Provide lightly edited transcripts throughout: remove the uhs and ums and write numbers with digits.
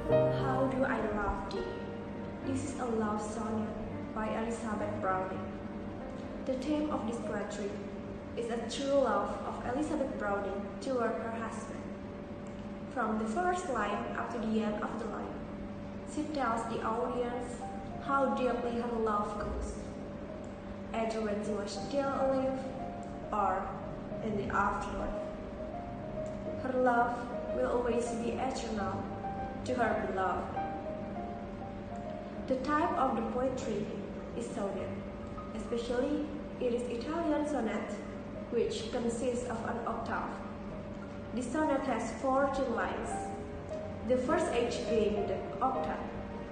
How Do I Love Thee? This is a love sonnet by Elizabeth Browning. The theme of this poetry is a true love of Elizabeth Browning toward her husband. From the first line up to the end of the line, she tells the audience how deeply her love goes, either when she was still alive or in the afterlife. Her love will always be eternal to her beloved. The type of the poetry is sonnet, especially it is Italian sonnet, which consists of an octave. The sonnet has 14 lines, the first 8 being the octave,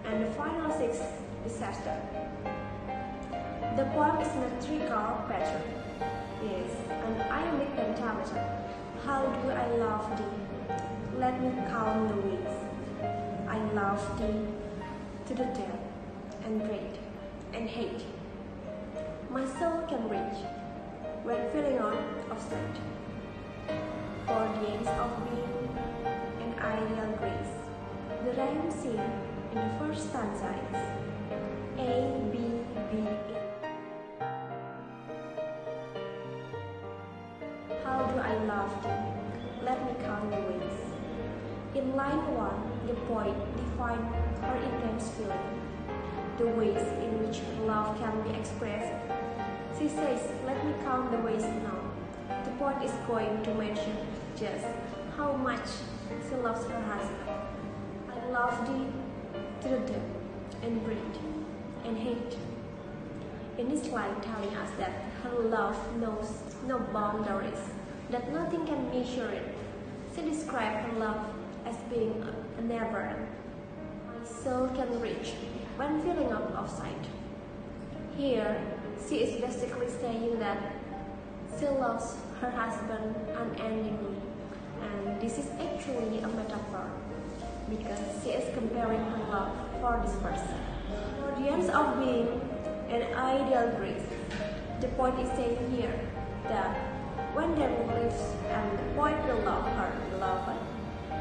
and the final 6 the sextet. The poem is metrical pattern, is an iambic pentameter. How do I love thee? Let me count the ways. I love thee to the death, and dread, and hate. My soul can reach when feeling on of sight. For the ends of being and ideal grace, the rhyme sing in the first stanza is A, B, B, A. How do I love thee? Let me count the ways. In line 1, the poet defines her intense feeling, the ways in which love can be expressed. She says, let me count the ways now. The poet is going to mention just how much she loves her husband. I love thee to the death, and dread, and hate. In this line telling us that her love knows no boundaries, that nothing can measure it. She describes her love as being a never end. My soul can reach when feeling out of sight. Here, she is basically saying that she loves her husband unendingly, and this is actually a metaphor because she is comparing her love for this person. For the ends of being an ideal grace, the poet is saying here that when there lives and the poet will love her beloved,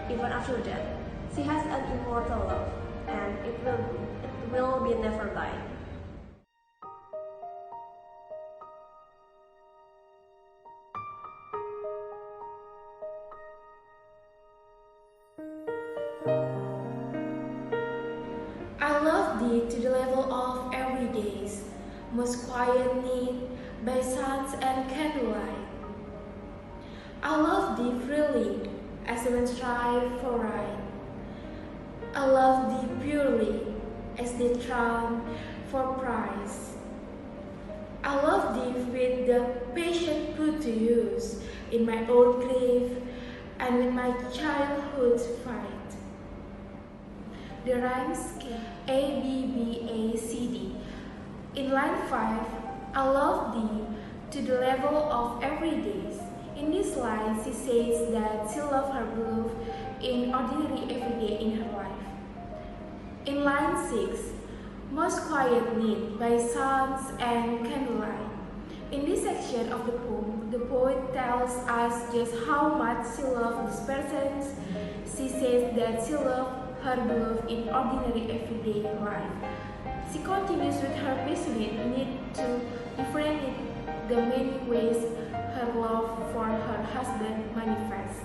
even after death, she has an immortal love, and it will be never die. I love thee to the level of everydays, most quiet need by suns and candlelight. I love thee freely, as when strive for right. I love thee purely, as they drown for prize. I love thee with the passion put to use in my own grief and with my childhood's fight. The rhyme scheme A, B, B, A, C, D. In line 5, I love thee to the level of everydays. In this line, she says that she loves her beloved in ordinary everyday in her life. In line 6, most quiet need by suns and candlelight. In this section of the poem, the poet tells us just how much she loves this person. She says that she loves her beloved in ordinary everyday life. She continues with her passionate need to differentiate the many ways her love for her husband manifests.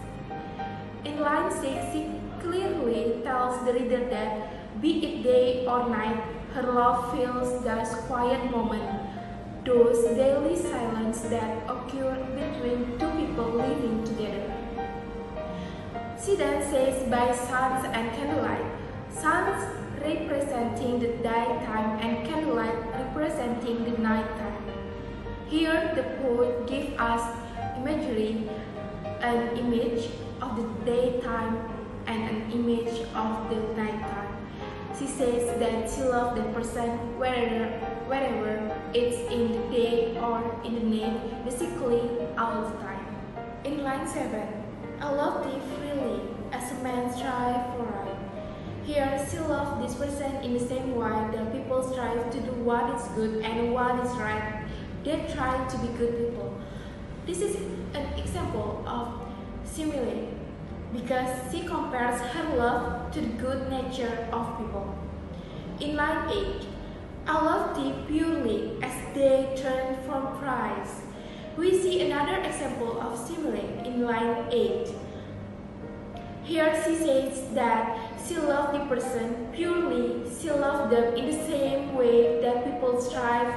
In line 6, she clearly tells the reader that be it day or night, her love fills those quiet moments, those daily silence that occur between two people living together. She then says by suns and candlelight, suns representing the daytime and candlelight representing the nighttime. Here the poet gives us imagery an image of the daytime and an image of the nighttime. She says that she loves the person wherever it's in the day or in the night, basically all the time. In line 7, I love thee freely as a man strives for right. Here, she loves this person in the same way that people strive to do what is good and what is right. They try to be good people. This is an example of simile because she compares her love to the good nature of people. In line 8, I love thee purely as they turn from pride. We see another example of simile in line 8. Here she says that she loves the person purely, she loves them in the same way that people strive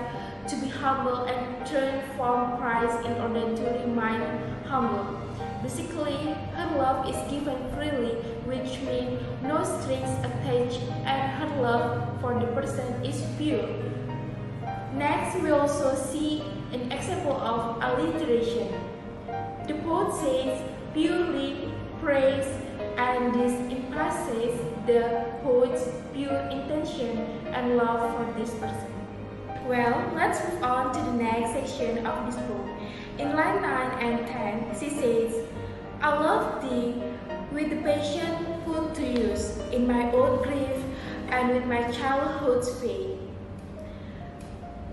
to be humble and turn from pride in order to remain humble. Basically, her love is given freely, which means no strings attached, and her love for the person is pure. Next, we also see an example of alliteration. The poet says purely praise, and this implies the poet's pure intention and love for this person. Well, let's move on to the next section of this book. In line 9 and 10, she says, I love thee with the passion put to use in my own grief and with my childhood's faith.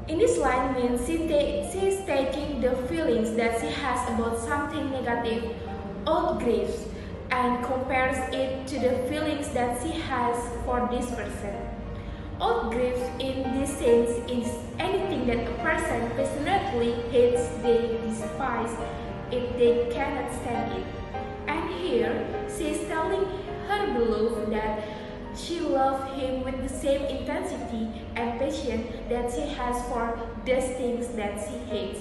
In this line means she is taking the feelings that she has about something negative, old griefs, and compares it to the feelings that she has for this person. Old grief in this sense is anything that a person passionately hates, they despise if they cannot stand it. And here, she is telling her beloved that she loves him with the same intensity and passion that she has for those things that she hates.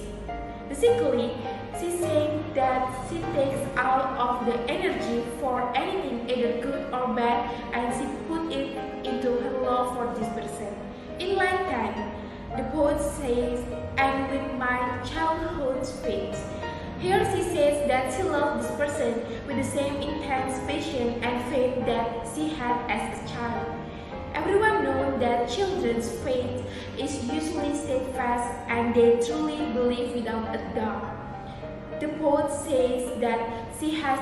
Basically, she's saying that she takes all of the energy for anything either good or bad and she put it into her love for this person. In line 10, the poet says, and with my childhood's faith. Here she says that she loves this person with the same intense passion and faith that she had as a child. Everyone knows that children's faith is usually steadfast and they truly believe without a doubt. The poet says that she has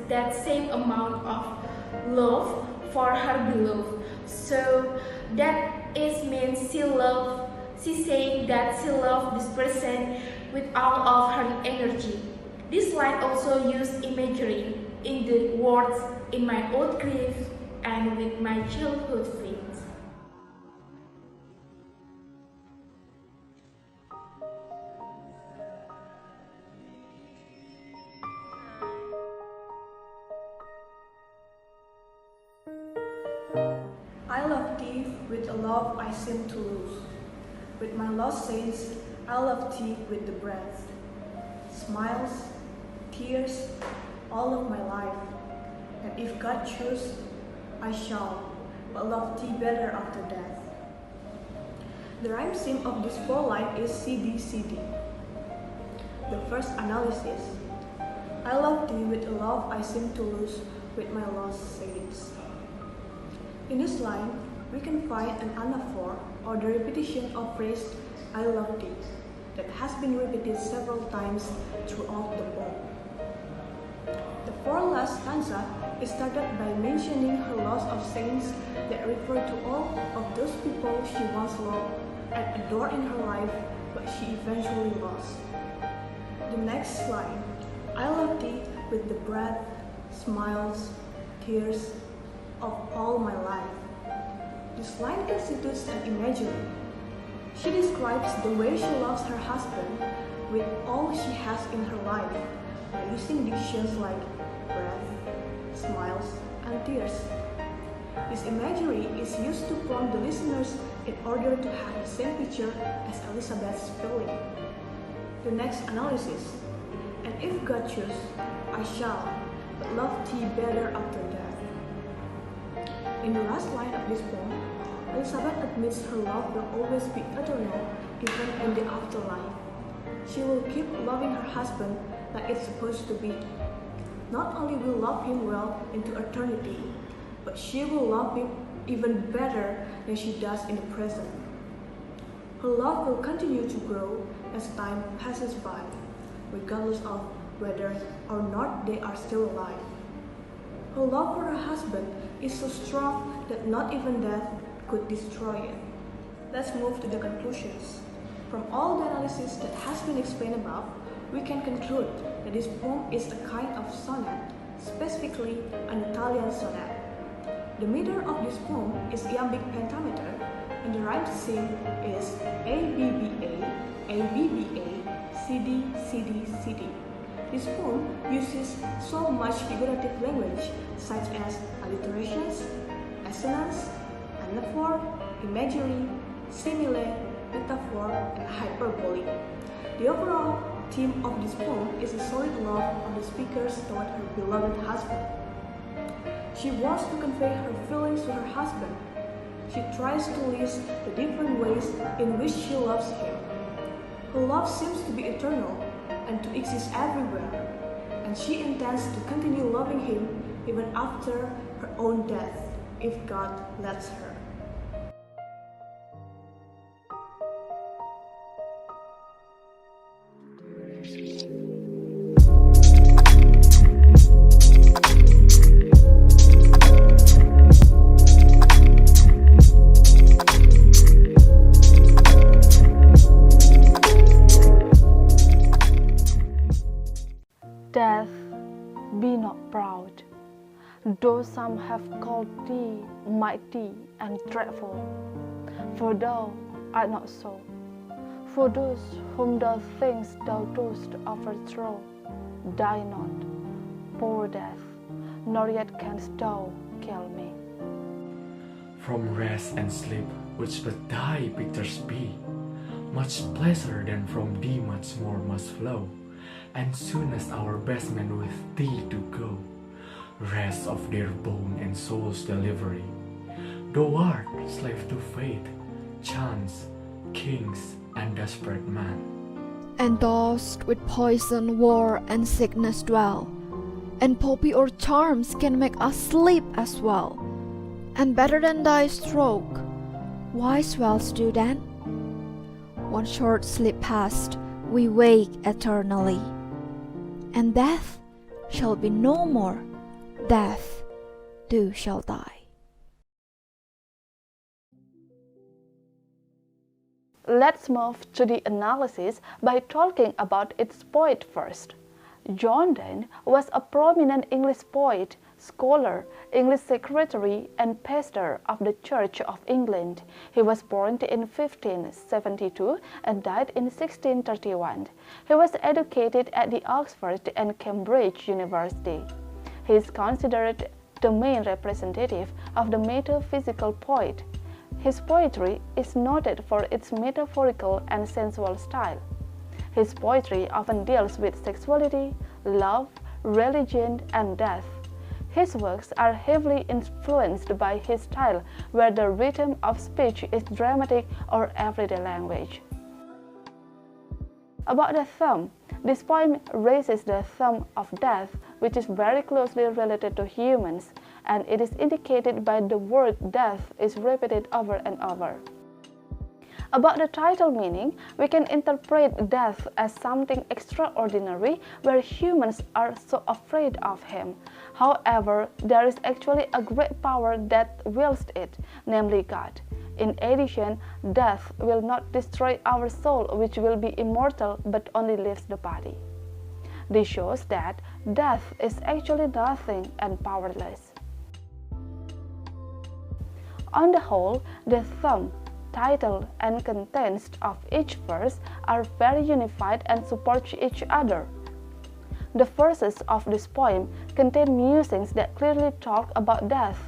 that same amount of love for her beloved. So that means she's saying that she loves this person with all of her energy. This line also uses imagery in the words in my old grief and with my childhood faith. I love thee with a love I seem to lose. With my lost saints, I love thee with the breath, smiles, tears, all of my life. And if God choose, I shall, but love thee better after death. The rhyme scheme of this 4 line is CD. The first analysis. I love thee with a love I seem to lose with my lost saints. In this line, we can find an anaphor or the repetition of phrase I love thee that has been repeated several times throughout the poem. The 4 last stanza is started by mentioning her loss of saints that refer to all of those people she once loved and adored in her life, but she eventually lost. The next line, I love thee with the breath, smiles, tears of all my life. This line constitutes an imagery. She describes the way she loves her husband with all she has in her life by using dictions like breath, smiles, and tears. This imagery is used to prompt the listeners in order to have the same picture as Elizabeth's feeling. The next analysis, and if God choose, I shall, but love thee better after death. In the last line of this poem, Elizabeth admits her love will always be eternal even in the afterlife. She will keep loving her husband like it's supposed to be, not only will love him well into eternity, but she will love him even better than she does in the present. Her love will continue to grow as time passes by, regardless of whether or not they are still alive. Her love for her husband is so strong that not even death could destroy it. Let's move to the conclusions. From all the analysis that has been explained above, we can conclude that this poem is a kind of sonnet, specifically an Italian sonnet. The meter of this poem is iambic pentameter, and the rhyme to sing is A-B-B-A, A-B-B-A, C-D, C-D, C-D. This poem uses so much figurative language such as alliterations, assonance, anaphor, imagery, simile, metaphor, and hyperbole. The overall theme of this poem is a solid love of the speakers toward her beloved husband. She wants to convey her feelings to her husband. She tries to list the different ways in which she loves him. Her love seems to be eternal and to exist everywhere, and she intends to continue loving him even after her own death, if God lets her. Death, be not proud, though some have called thee mighty and dreadful, for thou art not so. For those whom thou thinkst thou dost overthrow, die not, poor death, nor yet canst thou kill me. From rest and sleep, which but thy pictures be, much pleasure than from thee much more must flow. And soon as our best men with thee do go, rest of their bone and soul's delivery. Thou art slave to fate, chance, kings, and desperate man. Endorsed with poison, war, and sickness dwell, and poppy or charms can make us sleep as well. And better than thy stroke, why swells do then? One short sleep past, we wake eternally, and death shall be no more, death too shall die. Let's move to the analysis by talking about its poet first. John Donne was a prominent English poet, scholar, English secretary, and pastor of the Church of England. He was born in 1572 and died in 1631. He was educated at the Oxford and Cambridge University. He is considered the main representative of the metaphysical poet. His poetry is noted for its metaphorical and sensual style. His poetry often deals with sexuality, love, religion, and death. His works are heavily influenced by his style, where the rhythm of speech is dramatic or everyday language. About the theme, this poem raises the theme of death, which is very closely related to humans, and it is indicated by the word death is repeated over and over. About the title meaning, we can interpret death as something extraordinary where humans are so afraid of him. However, there is actually a great power that wields it, namely God. In addition, death will not destroy our soul, which will be immortal, but only leaves the body. This shows that death is actually nothing and powerless. On the whole, the theme, title, and contents of each verse are very unified and support each other. The verses of this poem contain musings that clearly talk about death.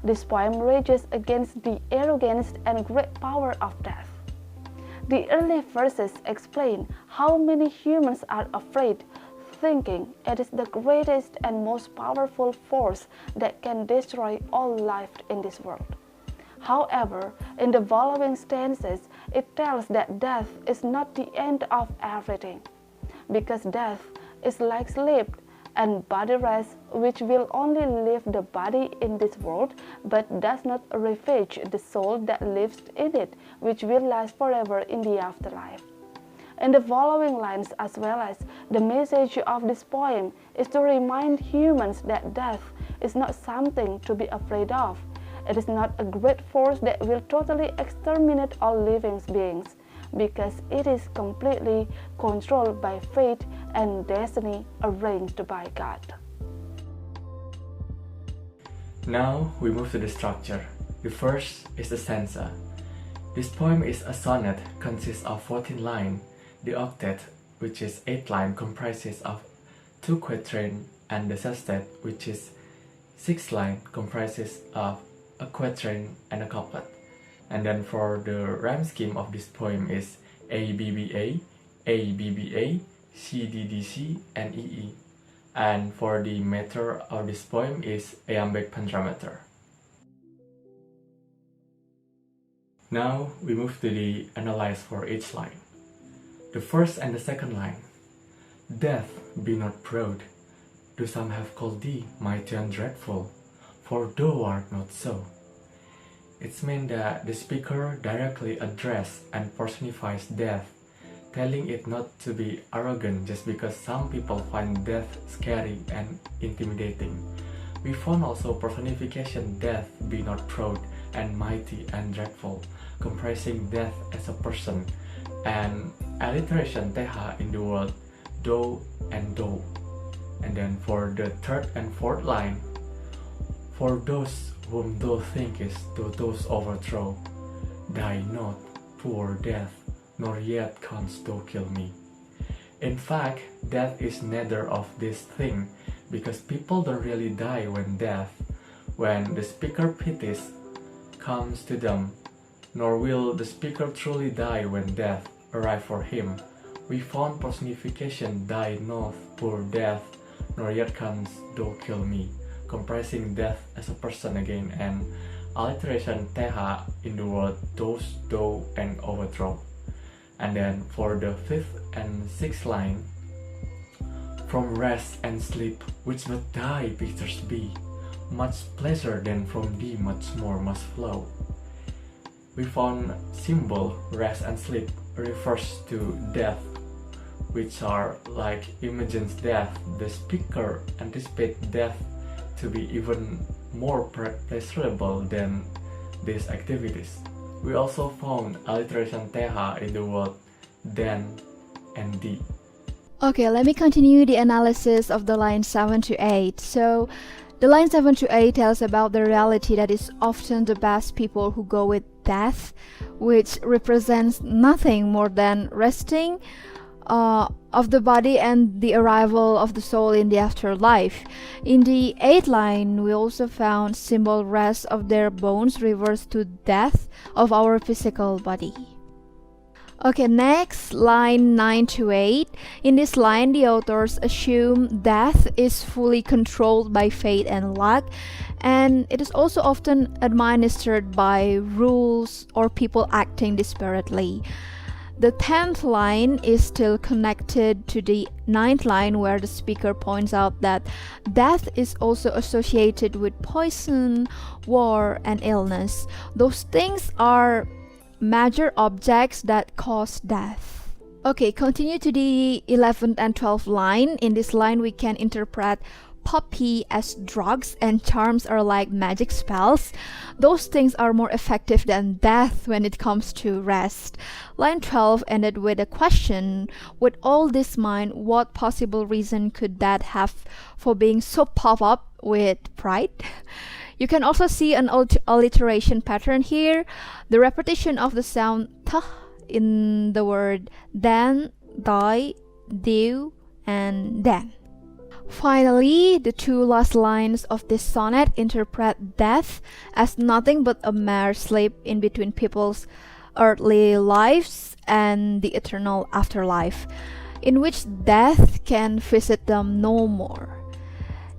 This poem rages against the arrogance and great power of death. The early verses explain how many humans are afraid, thinking it is the greatest and most powerful force that can destroy all life in this world. However, in the following stanzas, it tells that death is not the end of everything, because death is like sleep, and body rest, which will only leave the body in this world, but does not ravage the soul that lives in it, which will last forever in the afterlife. In the following lines, as well as the message of this poem, is to remind humans that death is not something to be afraid of. It is not a great force that will totally exterminate all living beings, because it is completely controlled by fate and destiny arranged by God. Now we move to the structure. The first is the stanza. This poem is a sonnet, consists of 14 lines. The octet, which is 8 lines, comprises of 2 quatrains, and the sestet, which is 6 lines, comprises of a quatrain and a couplet. And then for the rhyme scheme of this poem is ABBA, ABBA, CDDC, and EE. And for the meter of this poem is iambic pentameter. Now we move to the analyze for each line. The first and the second line. Death, be not proud, though some have called thee mighty and dreadful, for thou art not so. It's meant that the speaker directly addresses and personifies death, telling it not to be arrogant just because some people find death scary and intimidating. We found also personification death, be not proud, and mighty and dreadful, comprising death as a person, and alliteration teha in the word do and do. And then for the third and fourth line, for those whom thou thinkest those overthrow, die not, poor death, nor yet canst thou kill me. In fact, death is neither of this thing, because people don't really die when the speaker pities comes to them, nor will the speaker truly die when death arrive for him. We found personification die not, poor death, nor yet canst thou kill me, comprising death as a person again, and alliteration teha in the word those, thou, and overthrow. And then for the fifth and sixth line, from rest and sleep, which but thy pictures be, much pleasure than from thee much more must flow. We found symbol rest and sleep refers to death, which are like imagines death. The speaker anticipates death to be even more pleasurable than these activities. We also found alliteration teha in the word then and the. Okay, let me continue the analysis of the line 7 to 8. So, the line 7 to 8 tells about the reality that is often the best people who go with death, which represents nothing more than resting of the body and the arrival of the soul in the afterlife. In the 8th line, we also found symbol rest of their bones refers to death of our physical body. Okay, next, line 9 to 8. In this line, the authors assume death is fully controlled by fate and luck, and it is also often administered by rules or people acting desperately. The 10th line is still connected to the 9th line, where the speaker points out that death is also associated with poison, war, and illness. Those things are major objects that cause death. Okay, continue to the 11th and 12th line. In this line, we can interpret poppy as drugs and charms are like magic spells. Those things are more effective than death when it comes to rest. Line 12 ended with a question. With all this mind, what possible reason could that have for being so puffed up with pride? You can also see an alliteration pattern here. The repetition of the sound th in the word then, die, do, and then. Finally, the two last lines of this sonnet interpret death as nothing but a mere sleep in between people's earthly lives and the eternal afterlife, in which death can visit them no more.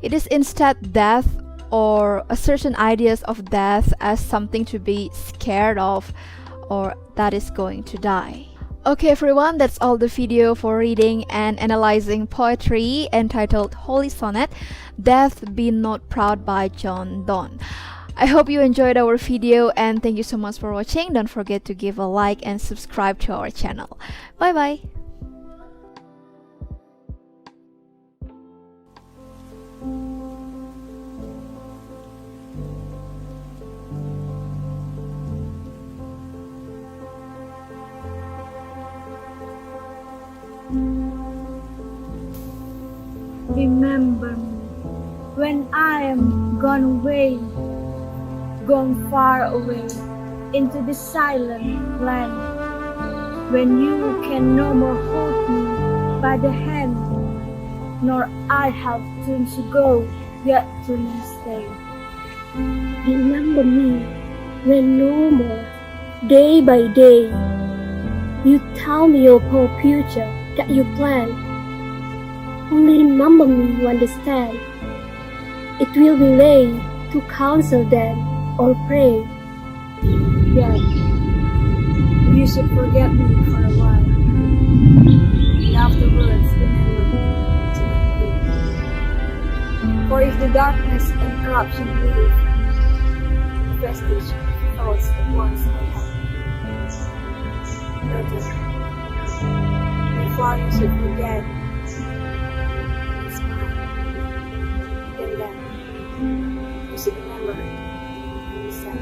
It is instead death or a certain ideas of death as something to be scared of or that is going to die. Okay everyone, that's all the video for reading and analyzing poetry entitled Holy Sonnet, Death Be Not Proud by John Donne. I hope you enjoyed our video and thank you so much for watching. Don't forget to give a like and subscribe to our channel. Bye bye. Remember me when I am gone away, gone far away into the silent land, when you can no more hold me by the hand, nor I have dreams to go, yet dreams stay. Remember me when no more, day by day, you tell me your whole future that you plan. Only remember me to understand. It will be late to counsel then or pray. Yet, you should forget me for a while, and afterwards remember me to my plea. For if the darkness and corruption leave, the vestige of thoughts that once I had, better, before you should forget, you should remember and be sad.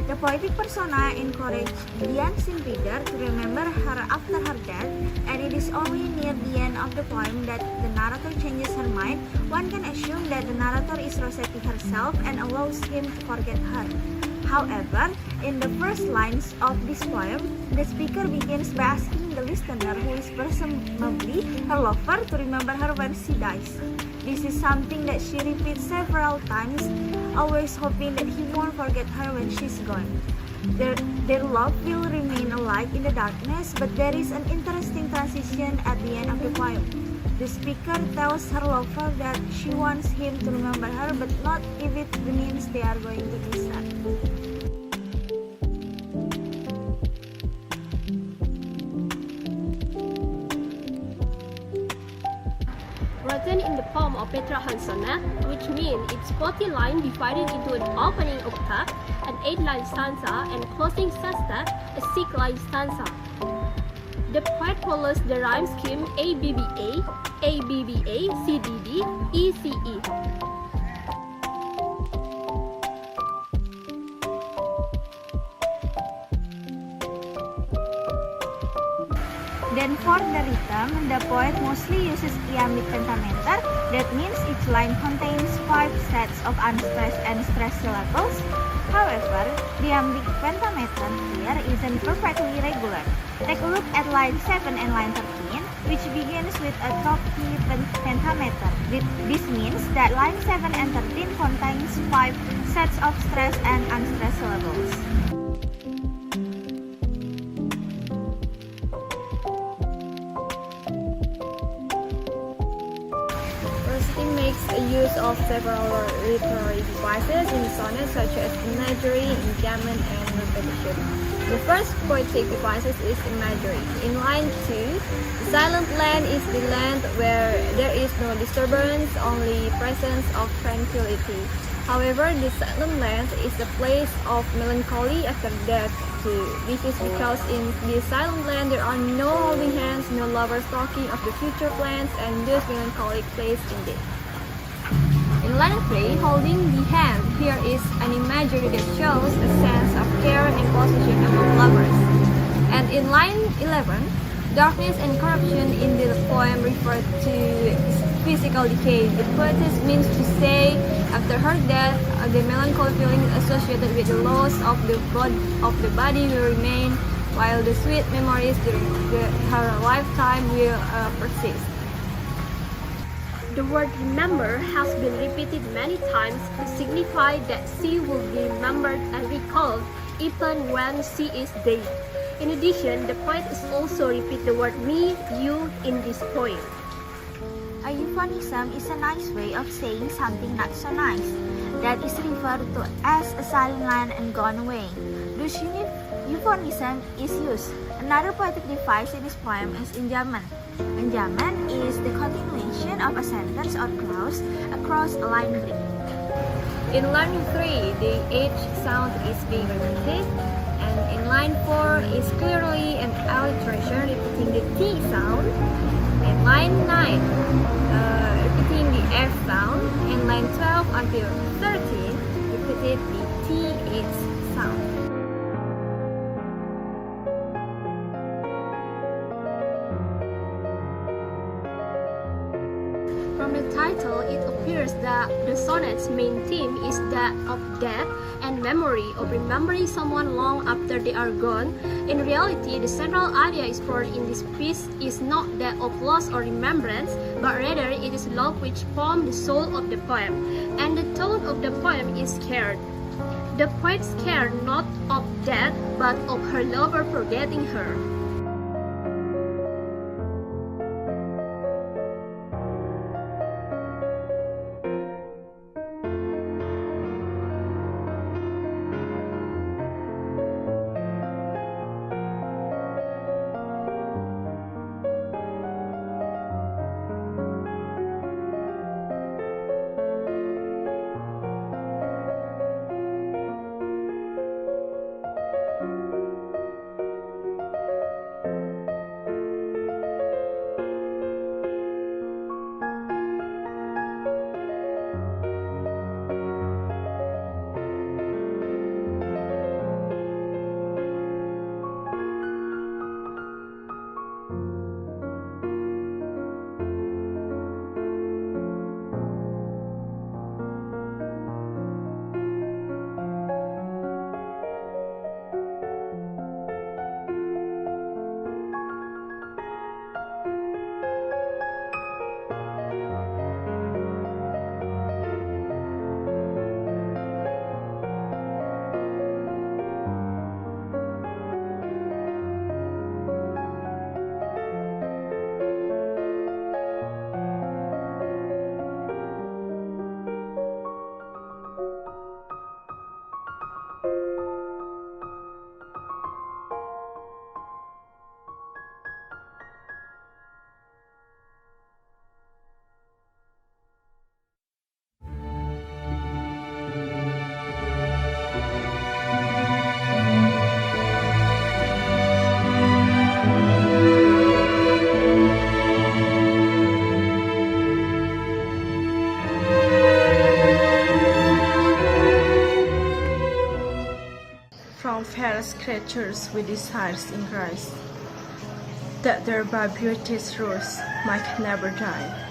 The poetic persona encouraged the unseen reader to remember her after her death, and it is only near the end of the poem that the narrator changes her mind. One can assume that the narrator is Rossetti herself and allows him to forget her. However, in the first lines of this poem, the speaker begins by asking the listener, who is presumably her lover, to remember her when she dies. This is something that she repeats several times, always hoping that he won't forget her when she's gone. Their love will remain alive in the darkness, but there is an interesting transition at the end of the poem. The speaker tells her lover that she wants him to remember her, but not if it means they are going to be sad. Written in the form of Petrarchan sonnet, which means its 40 lines divided into an opening octave, an 8-line stanza, and closing sextet, a 6-line stanza. The poet follows the rhyme scheme ABBA, ABBA, CDD, ECE. Then for the rhythm, the poet mostly uses iambic pentameter. That means each line contains 5 sets of unstressed and stressed syllables. However, the iambic pentameter here isn't perfectly regular. Take a look at line 7 and line 13, which begins with a top key pentameter. This means that line 7 and 13 contains 5 sets of stressed and unstressed syllables. Makes a use of several literary devices in the sonnet, such as imagery, enjambment, and repetition. The first poetic device is imagery. In line 2, the silent land is the land where there is no disturbance, only presence of tranquility. However, the silent land is a place of melancholy after death too. This is because in the silent land there are no holding hands, no lovers talking of the future plans, and thus melancholic place indeed. In line 3, holding the hand, here is an imagery that shows a sense of care and possession among lovers. And in line 11, darkness and corruption in the poem refer to physical decay. The poetess means to say, after her death, the melancholy feeling associated with the loss of the body will remain, while the sweet memories during her lifetime will persist. The word remember has been repeated many times to signify that she will be remembered and recalled even when she is dead. In addition, the poet is also repeat the word me, you in this poem. A euphemism is a nice way of saying something not so nice, that is referred to as a silent line and gone away. Thus, euphemism is used. Another poetic device in this poem is enjambment. Enjambment is the continuation of a sentence or clause across a line break. In line 3, the H sound is being repeated, and in line 4 is clearly an alliteration repeating the T sound. In line 9, repeating the F sound. In line 12 until 13, repeated the TH sound. From the title, it appears that the sonnet's main theme is that of death and memory, of remembering someone long after they are gone. In reality, the central idea explored in this piece is not that of loss or remembrance, but rather it is love which forms the soul of the poem, and the tone of the poem is scared. The poet scared not of death, but of her lover forgetting her. From fairest creatures with desires in Christ, that their by beauty's rose might never die,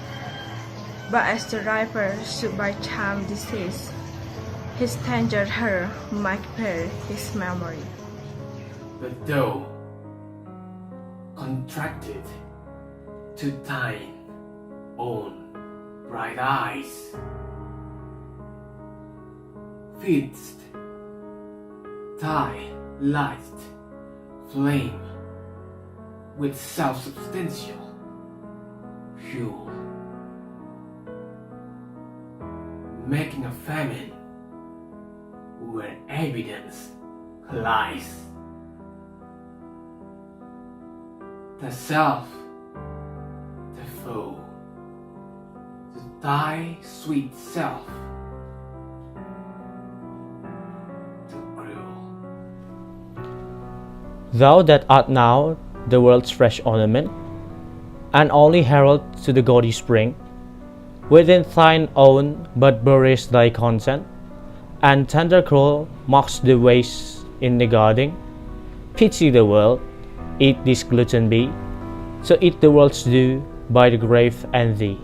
but as the riper should by time disease, his tender hair might bear his memory. But though contracted to thine own bright eyes, feedst thy light flame with self-substantial fuel, making a famine where evidence lies. The self, the foe, to thy sweet self, Thou that art now the world's fresh ornament, and only herald to the gaudy spring, within thine own but buries thy consent, and tender cruel mocks the ways in the garden. Pity the world, eat this gluten be, so eat the world's due by the grave and thee.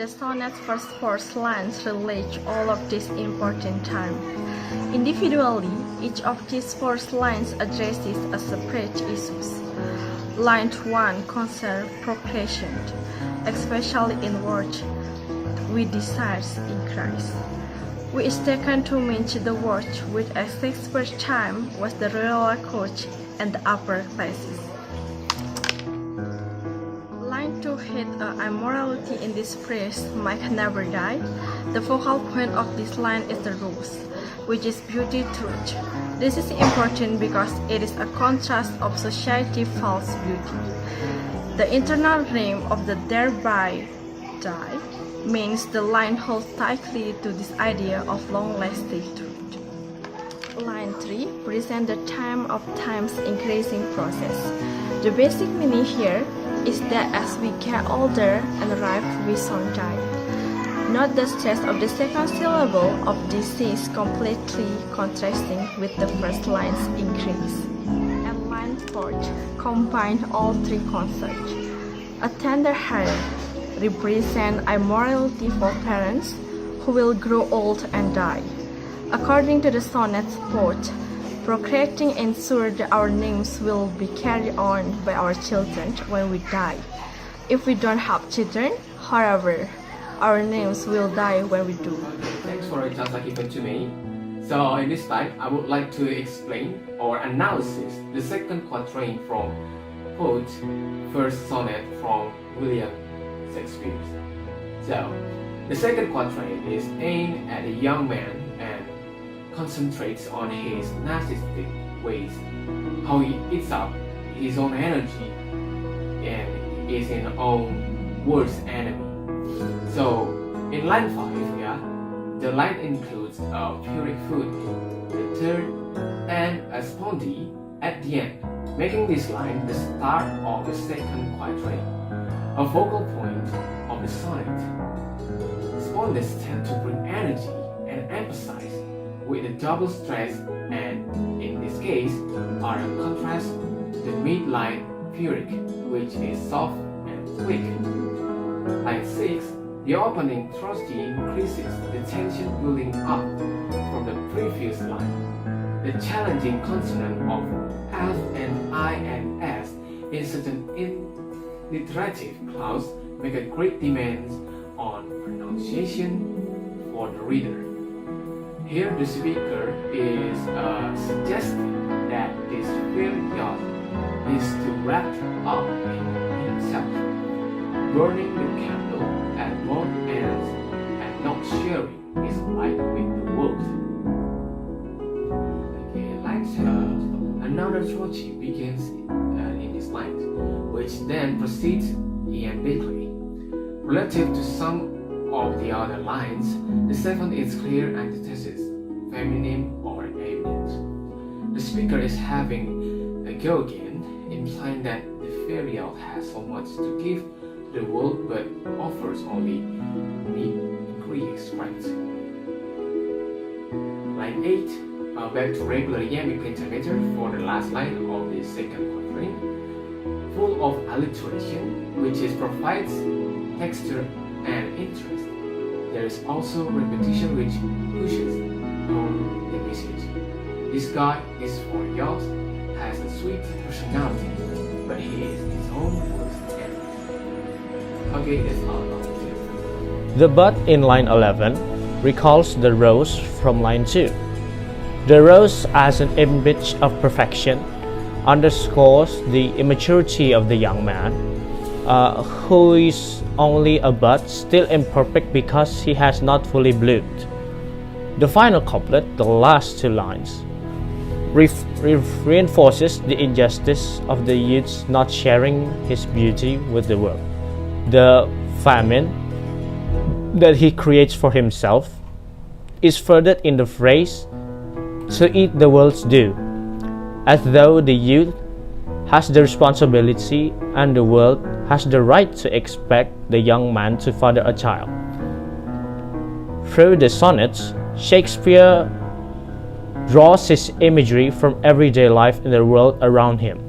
The sonnet's first four lines relate all of these important times. Individually, each of these four lines addresses a separate issue. Line 1 concerns procreation, especially in words we desire in Christ. We is taken to mean the word with a sixth time was the royal court and the upper classes. Line 2 hit immorality in this phrase might never die. The focal point of this line is the rose, which is beauty truth. This is important because it is a contrast of society false beauty. The internal name of the thereby die means the line holds tightly to this idea of long-lasting truth. Line 3 presents the time of time's increasing process. The basic meaning here is that as we get older and ripe, we soon die. Note the stress of the second syllable of disease completely contrasting with the first line's increase. And line 4 combine all three concepts. A tender heart represents immorality for parents who will grow old and die. According to the sonnet's quote, procreating ensures that our names will be carried on by our children when we die. If we don't have children, however, our names will die when we do. Thanks for the chance given to me. So in this slide, I would like to explain or analysis the second quatrain from Poe's first sonnet from William Shakespeare. So the second quatrain is aimed at a young man and concentrates on his narcissistic ways, how he eats up his own energy and is his own worst enemy. So in line 5, the line includes a puric food, the third, and a spondy at the end, making this line the start of the second quatrain, a focal point of the sonnet. Spondys tend to bring energy and emphasize with a double stress, and in this case are a contrast the mid-line puric, which is soft and quick. Line 6, the opening thrusty increases the tension building up from the previous line. The challenging consonant of F and I and S in certain alliterative clause make a great demand on pronunciation for the reader. Here the speaker is suggesting that this period is to wrap up in himself, burning the candle at both ends and not sharing his light with the world. Okay, line 7. Another trilogy begins in this line, which then proceeds iambiquely. Relative to some of the other lines, the seventh is clear antithesis, feminine or evident. The speaker is having a go again, implying that the ferial has so much to give the world but offers only meagre scraps. Line 8, back to regular iambic pentameter for the last line of the second quatrain, full of alliteration, which provides texture and interest. There is also repetition which pushes home the message. This guy is for yours, has a sweet personality, but he is his own worst enemy. Okay, that's all about it. The bud in line 11 recalls the rose from line 2. The rose as an image of perfection underscores the immaturity of the young man, who is only a bud, still imperfect because he has not fully bloomed. The final couplet, the last two lines, reinforces the injustice of the youth's not sharing his beauty with the world. The famine that he creates for himself is furthered in the phrase, "to eat the world's due," as though the youth has the responsibility and the world has the right to expect the young man to father a child. Through the sonnets, Shakespeare draws his imagery from everyday life in the world around him.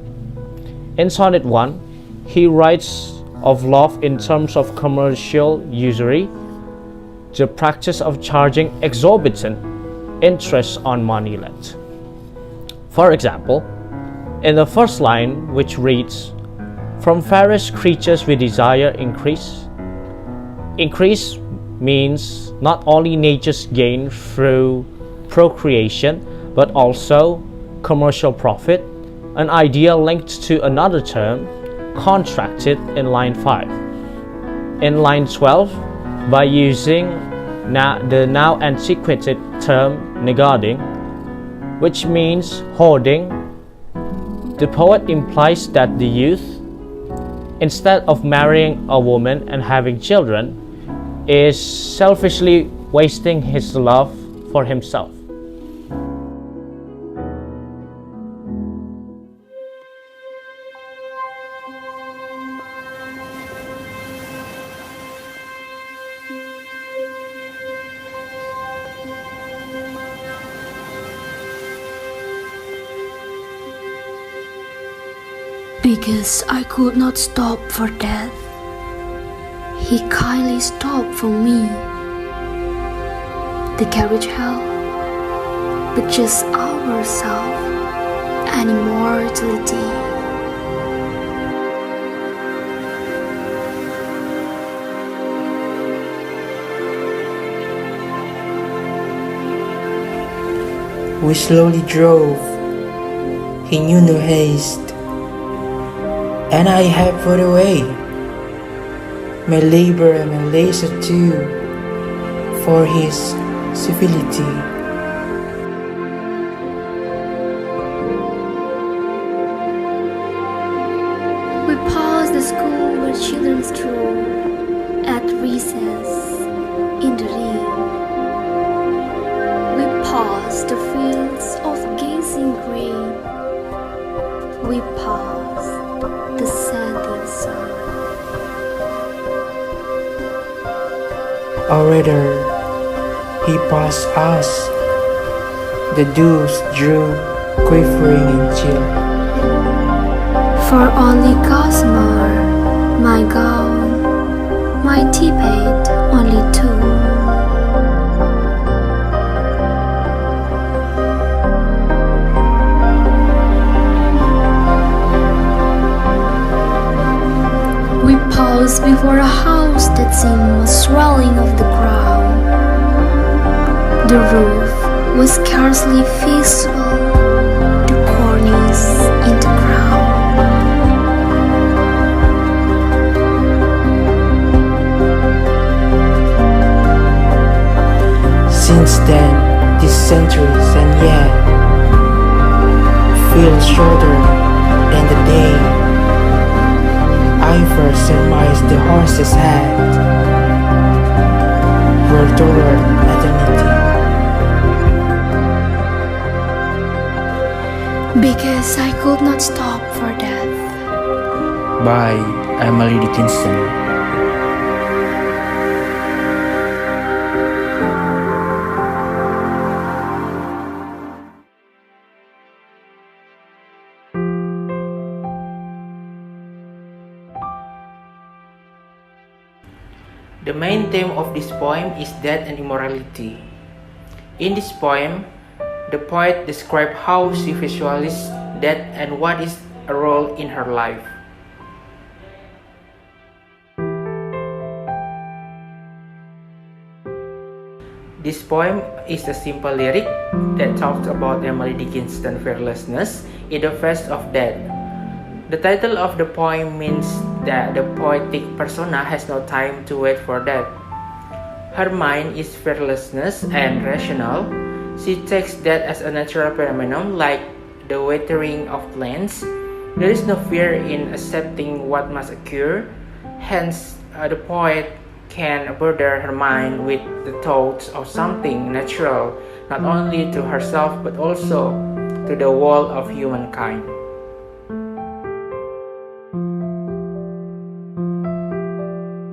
In Sonnet 1, he writes of love in terms of commercial usury, the practice of charging exorbitant interest on money lent. For example, in the first line, which reads, "From various creatures we desire increase." Increase means not only nature's gain through procreation, but also commercial profit, an idea linked to another term, contracted in line 5. In line 12, by using the now antiquated term negading, which means hoarding, the poet implies that the youth, instead of marrying a woman and having children, is selfishly wasting his love for himself. Because I could not stop for death, he kindly stopped for me. The carriage held, but just ourselves and immortality. We slowly drove, he knew no haste, and I had put away my labor and my leisure too, for his civility. We passed the school where children stroll at recess in the rain. We passed the fields of gazing grain. We passed the setting sun. Or rather, he passed us. The dews drew, quivering and chill. For only gossamer, my gown, my tippet only two. We paused before a house that seemed a swelling of the ground. The roof was scarcely visible, the cornice in the ground. Since then, these centuries and yet feel shorter than the day I first surmised the horse's head were toward eternity. Because I could not stop for death. By Emily Dickinson. The main theme of this poem is death and immorality. In this poem, the poet describes how she visualizes death and what is a role in her life. This poem is a simple lyric that talks about Emily Dickinson's fearlessness in the face of death. The title of the poem means that the poetic persona has no time to wait for death. Her mind is fearlessness and rational. She takes death as a natural phenomenon like the withering of plants. There is no fear in accepting what must occur. Hence, the poet can burden her mind with the thoughts of something natural, not only to herself but also to the whole of humankind.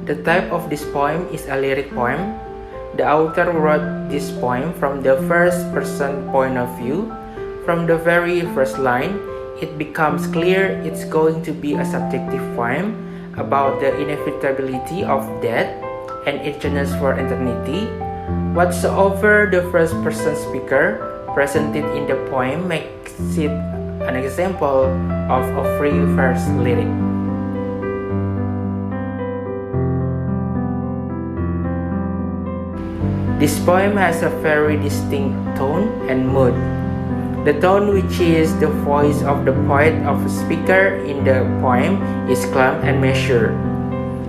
The type of this poem is a lyric poem. The author wrote this poem from the first-person point of view. From the very first line, it becomes clear it's going to be a subjective poem, about the inevitability of death and eternity for eternity. Whatsoever the first person speaker presented in the poem makes it an example of a free verse lyric. This poem has a very distinct tone and mood. The tone, which is the voice of the poet of a speaker in the poem, is calm and measured.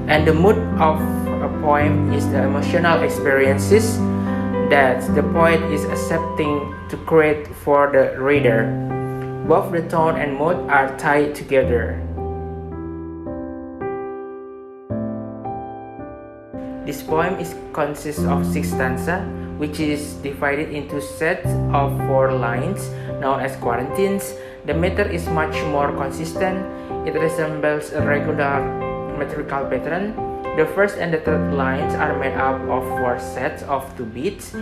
And the mood of a poem is the emotional experiences that the poet is accepting to create for the reader. Both the tone and mood are tied together. This poem consists of 6 stanzas, which is divided into sets of 4 lines, known as quatrains. The meter is much more consistent. It resembles a regular metrical pattern. The first and the third lines are made up of 4 sets of 2 beats,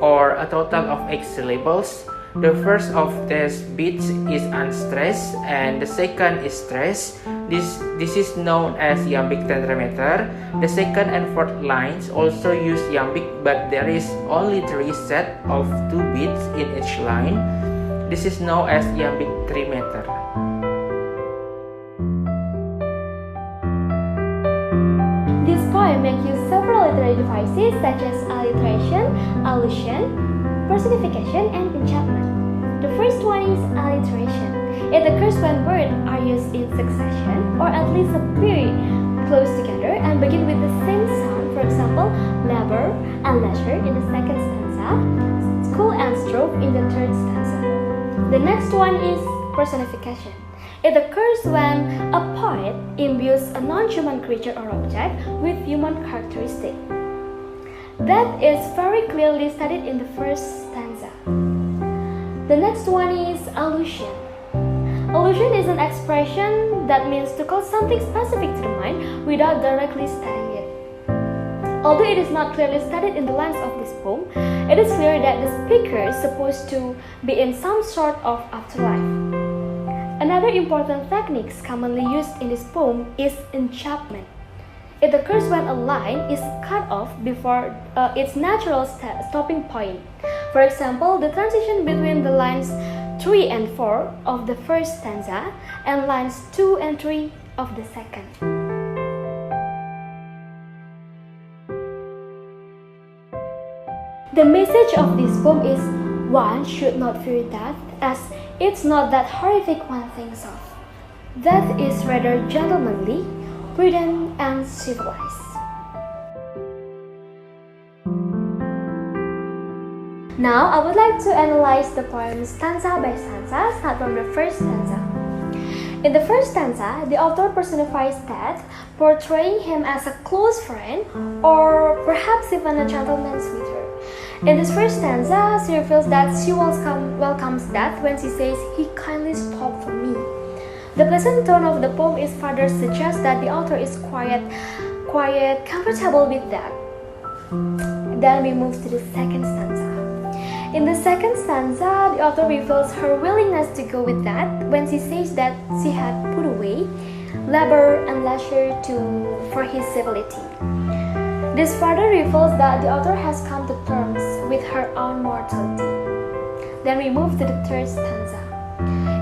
or a total of 8 syllables. The first of these beats is unstressed, and the second is stressed. This is known as iambic tetrameter. The second and fourth lines also use iambic, but there is only 3 sets of 2 beats in each line. This is known as iambic trimeter. This poem makes use several literary devices such as alliteration, allusion, personification, and enchantment. The first one is alliteration. It occurs when words are used in succession or at least appear close together and begin with the same sound. For example, labor and leisure in the second stanza, school and stroke in the third stanza. The next one is personification. It occurs when a poet imbues a non-human creature or object with human characteristics. That is very clearly stated in the first stanza. The next one is allusion. Allusion is an expression that means to call something specific to the mind without directly stating it. Although it is not clearly stated in the lines of this poem, it is clear that the speaker is supposed to be in some sort of afterlife. Another important technique commonly used in this poem is enchantment. It occurs when a line is cut off before its natural stopping point. For example, the transition between the lines 3 and 4 of the first stanza and lines 2 and 3 of the second. The message of this poem is one should not fear death, as it's not that horrific one thinks of. Death is rather gentlemanly, prudent, and civilized. Now, I would like to analyze the poem stanza by stanza, start from the first stanza. In the first stanza, the author personifies death, portraying him as a close friend or perhaps even a gentleman's suitor. In this first stanza, she reveals that she welcomes death when she says, "He kindly stopped for me." The pleasant tone of the poem is further suggests that the author is quite comfortable with that. Then we move to the second stanza. In the second stanza, the author reveals her willingness to go with that when she says that she had put away labor and leisure for his civility. This further reveals that the author has come to terms with her own mortality. Then we move to the third stanza.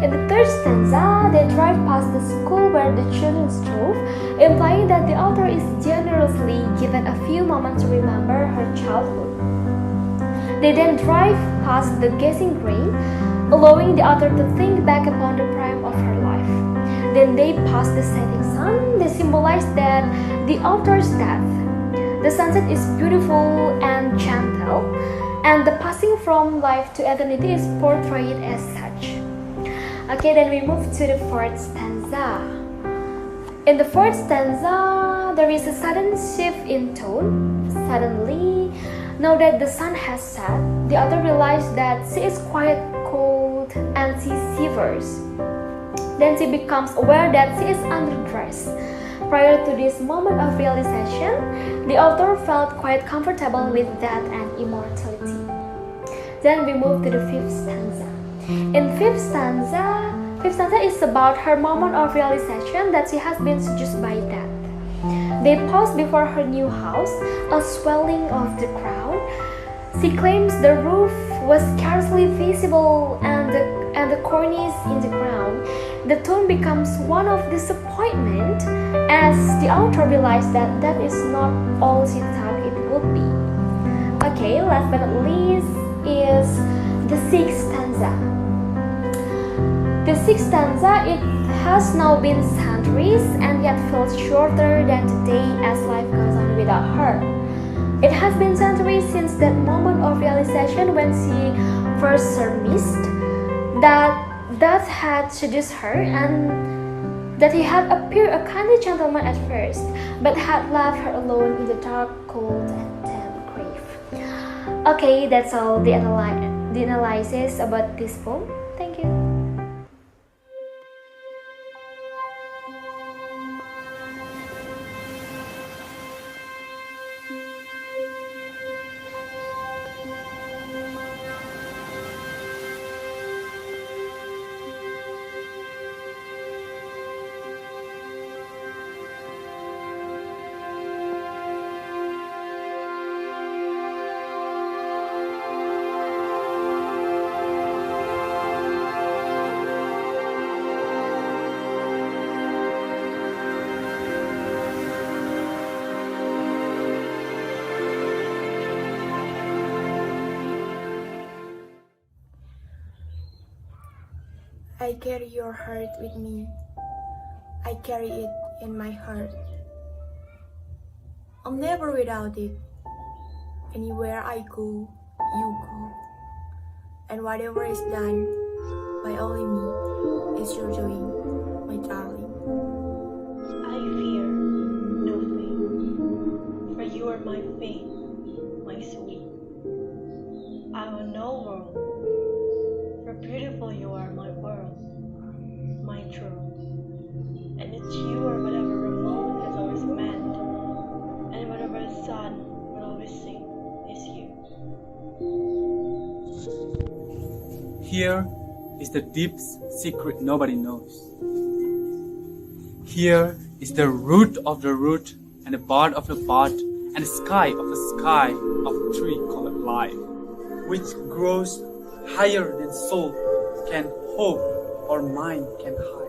In the third stanza, they drive past the school where the children strove, implying that the author is generously given a few moments to remember her childhood. They then drive past the gazing grain, allowing the author to think back upon the prime of her life. Then they pass the setting sun. They symbolize that the author's death. The sunset is beautiful and gentle, and the passing from life to eternity is portrayed as such. Okay, then we move to the fourth stanza. In the fourth stanza, there is a sudden shift in tone. Suddenly, now that the sun has set, the author realizes that she is quite cold and she shivers. Then she becomes aware that she is underdressed. Prior to this moment of realization, the author felt quite comfortable with death and immortality. Then we move to the fifth stanza. In fifth stanza, Fifth stanza is about her moment of realization that she has been seduced by death. They pause before her new house, a swelling of the crowd. She claims the roof was scarcely visible and the cornice in the ground. The tone becomes one of disappointment as the author realized that that is not all she thought it would be. Okay, last but not least is the sixth stanza. The sixth stanza, it has now been centuries and yet feels shorter than today as life goes on without her. It has been centuries since that moment of realization when she first surmised that Death had seduced her and that he had appeared a kindly gentleman at first, but had left her alone in the dark, cold, and damp grave. Okay, that's all the analysis about this poem. Thank you. I carry your heart with me. I carry it in my heart. I'm never without it. Anywhere I go, you go. And whatever is done by only me is your doing, my darling. I fear nothing, for you are my faith, my sweet. I will know world, for beautiful you are my world, my true. And it's you or whatever Ramon has always meant, and whatever the sun will always sing is you. Here is the deep secret nobody knows. Here is the root of the root, and the bud of the bud, and the sky of the sky of tree called life, which grows higher than soul can hope or mind can hide.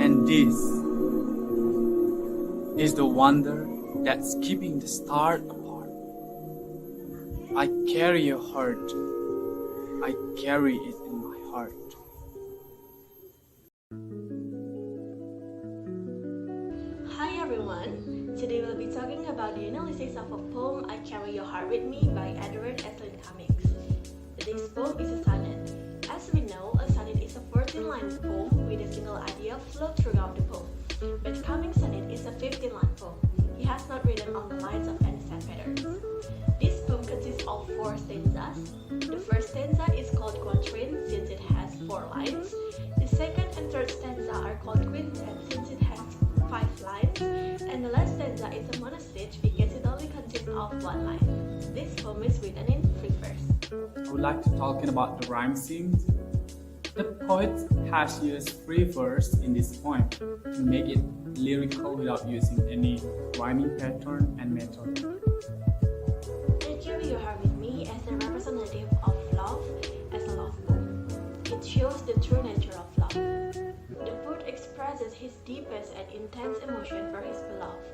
And this is the wonder that's keeping the stars apart. I carry your heart. I carry it in my heart. Hi everyone! Today we'll be talking about the analysis of a poem I Carry Your Heart With Me by Edward Edlin Cummings. This poem is a sonnet. As we know, a sonnet is a 14-line poem with a single idea flowed throughout the poem. But Cummings' sonnet is a 15-line poem. He has not written on the lines of any set patterns. This poem consists of 4 stanzas. The first stanza is called quatrain since it has 4 lines. The second and third stanza are called quintet since it has 5 lines. And the last stanza is a monostage because it only consists of 1 line. This poem is written in free verse. I would like to talk about the rhyme scheme. The poet has used free verse in this poem to make it lyrical without using any rhyming pattern and method. I Carry Your Heart With Me as a representative of love as a love poem. It shows the true nature of love. The poet expresses his deepest and intense emotion for his beloved.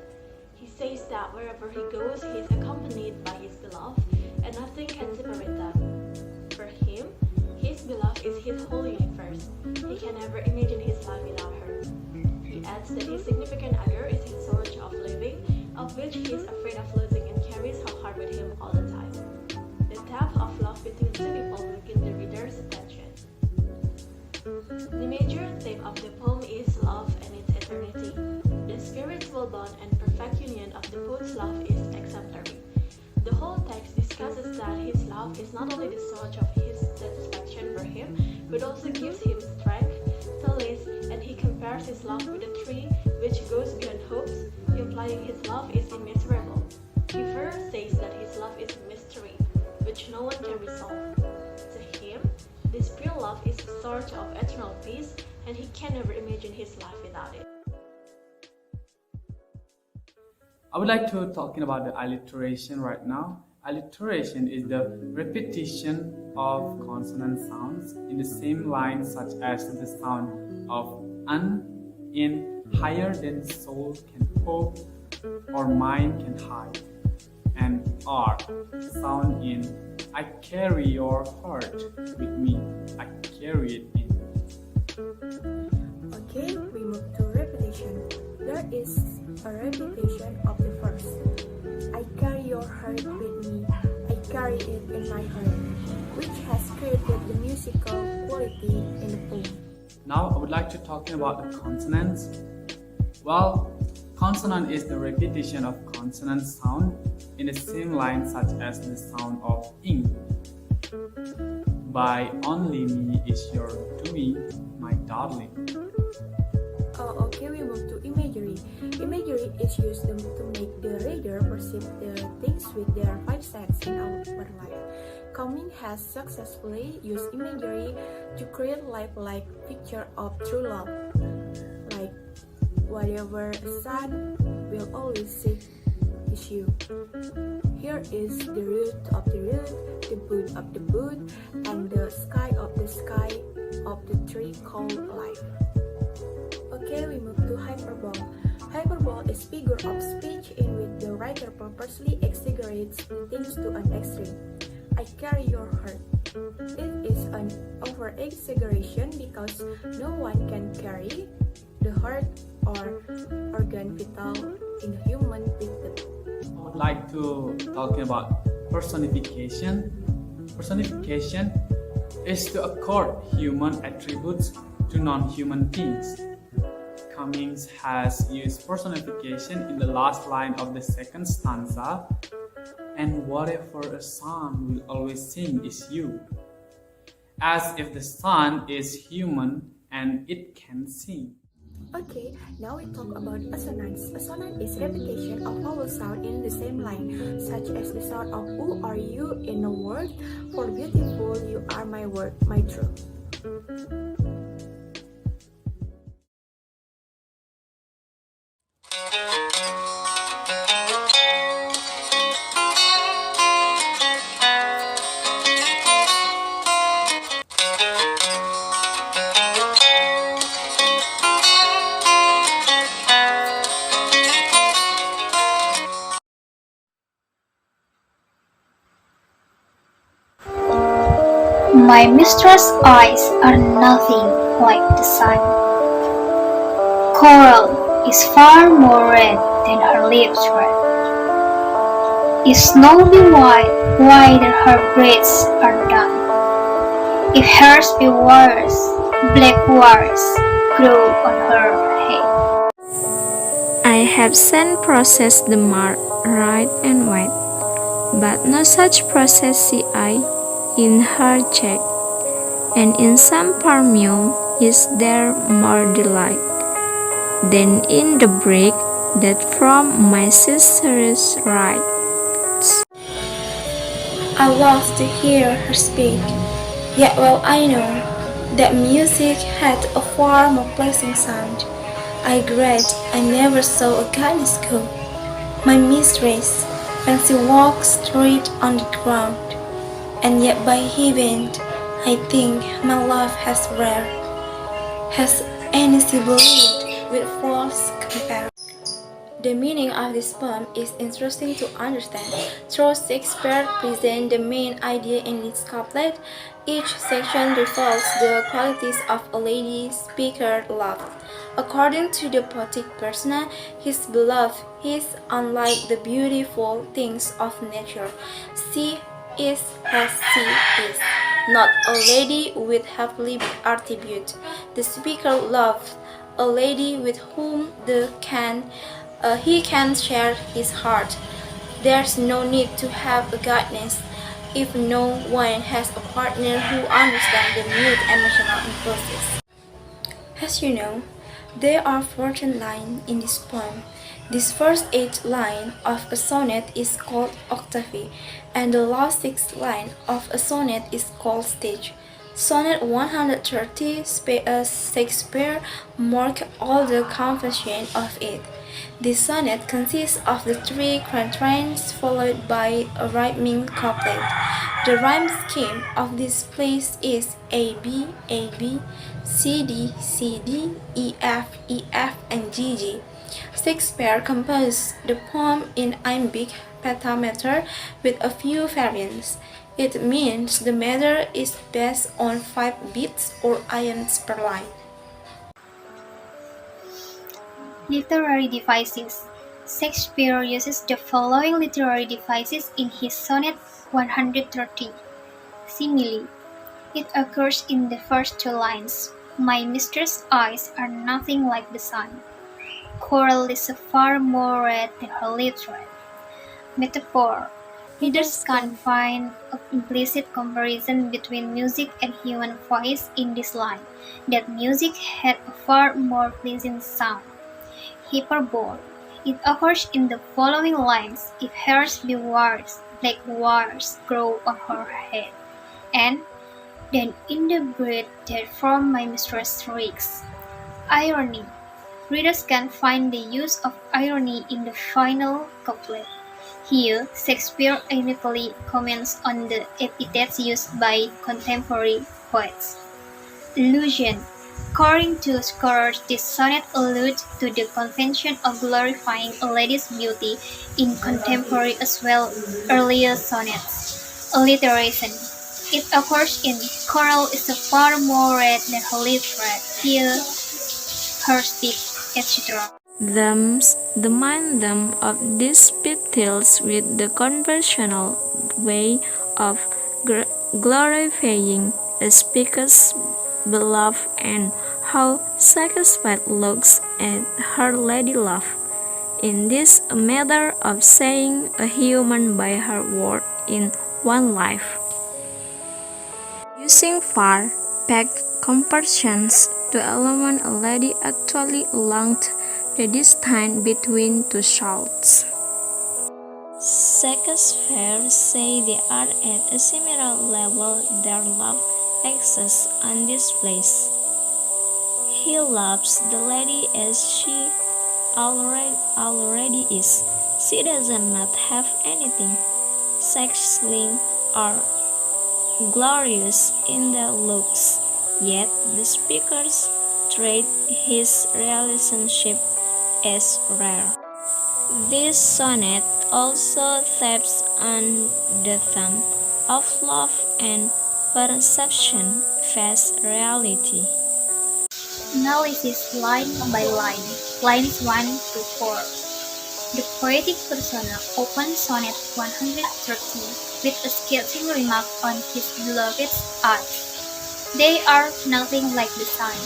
He says that wherever he goes, he is accompanied by his beloved, and nothing can separate them. For him, his beloved is his whole universe. He can never imagine his life without her. He adds that his significant other is his source of living, of which he is afraid of losing and carries her heart with him all the time. The depth of love between two people will gain the reader's attention. The major theme of the poem is love and its eternity. The spiritual bond and perfect union of the poet's love is exemplary. The whole text discusses that his love is not only the source of his satisfaction for him, but also gives him strength, solace, and he compares his love with a tree which goes beyond hopes, implying his love is immeasurable. He further says that his love is a mystery, which no one can resolve. To him, this pure love is the source of eternal peace, and he can never imagine his life without it. I would like to talking about the alliteration right now. Alliteration is the repetition of consonant sounds in the same line, such as the sound of an in higher than soul can hope or mind can hide, and R sound in I carry your heart with me, I carry it in. Okay, we move to repetition. There is a repetition of the first. I carry your heart with me, I carry it in my heart, which has created the musical quality in the poem. Now I would like to talk about the consonants. Well, consonant is the repetition of consonant sound in the same line, such as the sound of ing. By only me is your to me, my darling. Okay, we move to imagery. Imagery is used to make the reader perceive the things with their five senses in our life. Cumming has successfully used imagery to create lifelike picture of true love, like whatever sun will always seek is you. Here is the root of the root, the boot of the boot, and the sky of the tree called life. Okay, we move to hyperbole. Hyperbole is figure of speech in which the writer purposely exaggerates things to an extreme. I carry your heart. It is an over-exaggeration because no one can carry the heart or organ vital in a human victim. I would like to talk about personification. Personification is to accord human attributes to non-human things. Cummings has used personification in the last line of the second stanza, and whatever a sun will always sing is you, as if the sun is human and it can sing. Okay, now we talk about assonance. Assonance is repetition of vowel sound in the same line, such as the sound of who are you in a word, for beautiful you are my word, my truth. My mistress' eyes are nothing like the sun. Coral is far more red than her lips red. If snowy white, wider her braids are done. If hers be wires, black wires grow on her head. I have seen process the mark right and white, but no such process see I in her cheek, and in some perfume is there more delight than in the brick that from my sister's right. I love to hear her speak, yet well I know that music had a far more pleasing sound. I regret I never saw a goddess go, my mistress, when she walks straight on the ground. And yet by heaven, I think my love has rare, has any she believed with false compare. The meaning of this poem is interesting to understand. Though Shakespeare presents the main idea in its couplet, each section reveals the qualities of a lady speaker loved. According to the poetic persona, his beloved is unlike the beautiful things of nature. She is as she is, not a lady with heavenly attribute. The speaker loves a lady with whom he can share his heart. There's no need to have a goddess if no one has a partner who understands the mute emotional impulses. As you know, there are 14 lines in this poem. This first 8 line of a sonnet is called octave, and the last 6 line of a sonnet is called stage. Sonnet 130 Shakespeare marked all the composition of it. This sonnet consists of the three quatrains followed by a rhyming couplet. The rhyme scheme of this piece is A B A B, C D C D, E F, and G G. Shakespeare composed the poem in iambic pentameter with a few variants. It means the meter is based on 5 beats or ions per line. Literary devices. Shakespeare uses the following literary devices in his Sonnet 130. Simile. It occurs in the first two lines. My mistress' eyes are nothing like the sun. Coral is far more red than her lips red. Metaphor. Readers can find an implicit comparison between music and human voice in this line, that music had a far more pleasing sound. Hyperbole. It occurs in the following lines: if hairs be wires, black wires grow on her head. And then in the breath that from my mistress shrieks. Irony. Readers can find the use of irony in the final couplet. Here, Shakespeare ironically comments on the epithets used by contemporary poets. Allusion. According to scholars, this sonnet alludes to the convention of glorifying a lady's beauty in contemporary as well earlier sonnets. Alliteration. It occurs in Coral is far more red than her lips red. Here, her speak, etc. Thus, the mind of this bit deals with the conventional way of glorifying a speaker's beloved and how satisfied looks at her lady love. In this a matter of saying a human by her word in one life. Using far-fetched comparisons to element a lady actually longed the distance between two souls. Shakespeare say they are at a similar level their love exists on this place. He loves the lady as she already is. She does not have anything sexy or glorious in their looks, yet the speakers treat his relationship as rare. This sonnet also taps on the theme of love and perception face reality. Analysis line by line, lines 1 to 4. The poetic persona opens Sonnet 130 with a scathing remark on his beloved's eyes. They are nothing like the sun.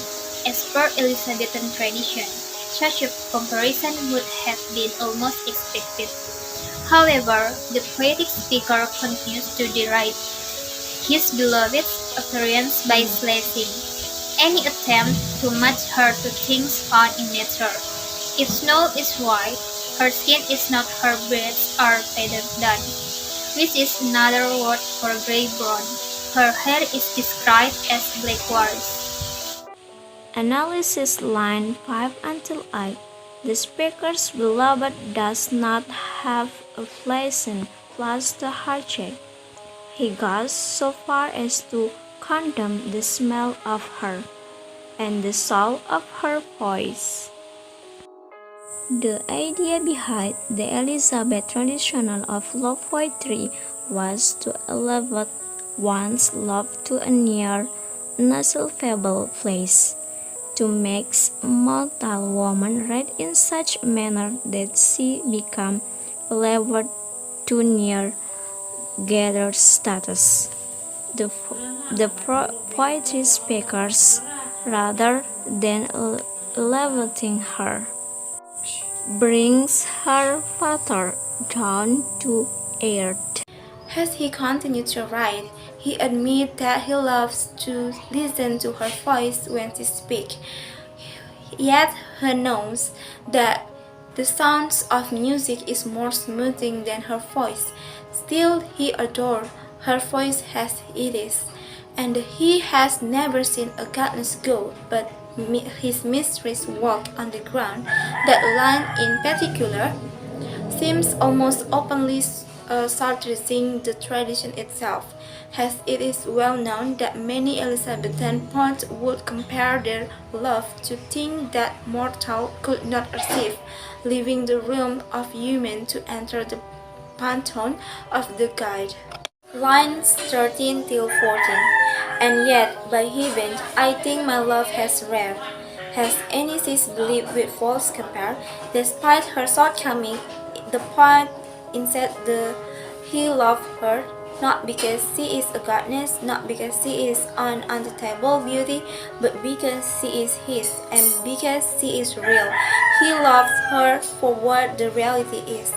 As per Elizabethan tradition, such a comparison would have been almost expected. However, the poetic speaker continues to deride his beloved's appearance by slashing any attempt to match her to things found in nature. If snow is white, her skin is not, her breasts are painted dun, which is another word for gray-brown. Her hair is described as black wires. Analysis line 5 until 8. The speaker's beloved does not have a pleasant flush to her cheek. He goes so far as to condemn the smell of her and the soul of her voice. The idea behind the Elizabeth tradition of love poetry was to elevate one's love to a near unassailable place, to make mortal woman read in such a manner that she become elevated to near gathered status. The poetry speakers, rather than elevating her, brings her father down to earth. As he continued to write, he admits that he loves to listen to her voice when she speaks. Yet he knows that the sounds of music is more smoothing than her voice. Still he adores her voice as it is. And he has never seen a godless go, but his mistress walk on the ground. That line in particular seems almost openly satirizing the tradition itself, as it is well known that many Elizabethan poets would compare their love to things that mortal could not achieve, leaving the realm of human to enter the pantheon of the god. Lines 13 till 14. And yet, by heaven, I think my love has rare. Has any sis believed with false compare? Despite her shortcoming, the poet instead he loved her, not because she is a goddess, not because she is an undetectable beauty, but because she is his, and because she is real. He loves her for what the reality is,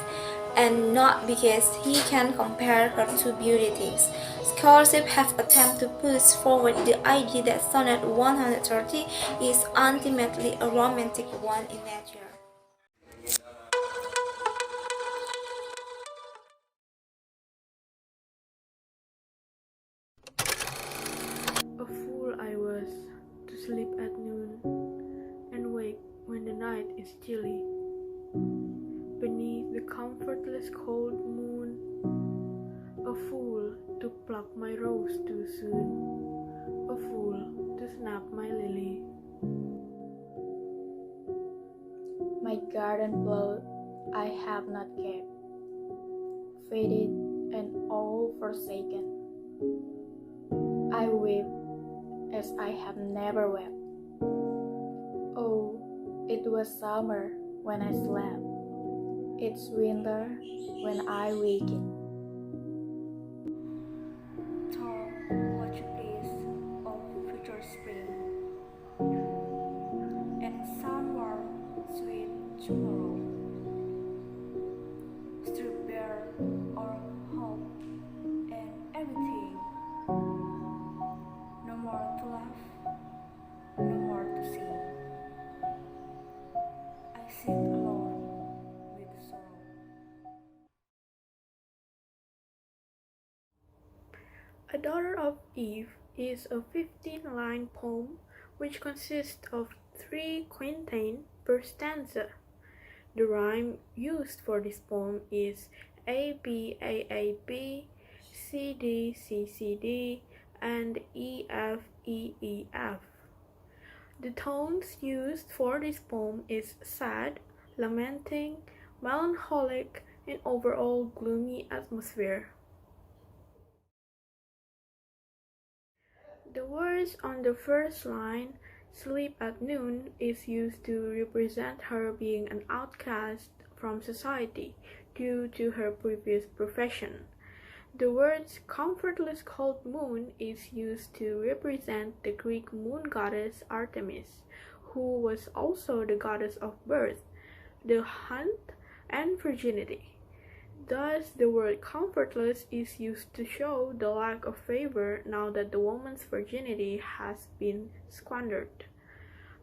and not because he can compare her to beauty things. Scholarship have attempted to push forward the idea that Sonnet 130 is ultimately a romantic one in nature. A fool I was to sleep at noon and wake when the night is chilly. Beneath the comfortless cold moon, a fool to pluck my rose too soon, a fool to snap my lily. My garden plot I have not kept, faded and all forsaken. I weep as I have never wept. Oh, it was summer when I slept. It's winter when I waken. Talk what you please of future spring, and sun warm, sweet tomorrow. Strip bare or hope and everything. No more to laugh, no more to sing. I sit alone with sorrow. A Daughter of Eve is a 15-line poem which consists of 3 quatrains per stanza. The rhyme used for this poem is A B A A B, C D C C D, and E F E E F. The tones used for this poem is sad, lamenting, melancholic, and overall gloomy atmosphere. The words on the first line, "sleep at noon," is used to represent her being an outcast from society due to her previous profession. The words "comfortless cold moon" is used to represent the Greek moon goddess Artemis, who was also the goddess of birth, the hunt, and virginity. Thus, the word "comfortless" is used to show the lack of favor now that the woman's virginity has been squandered.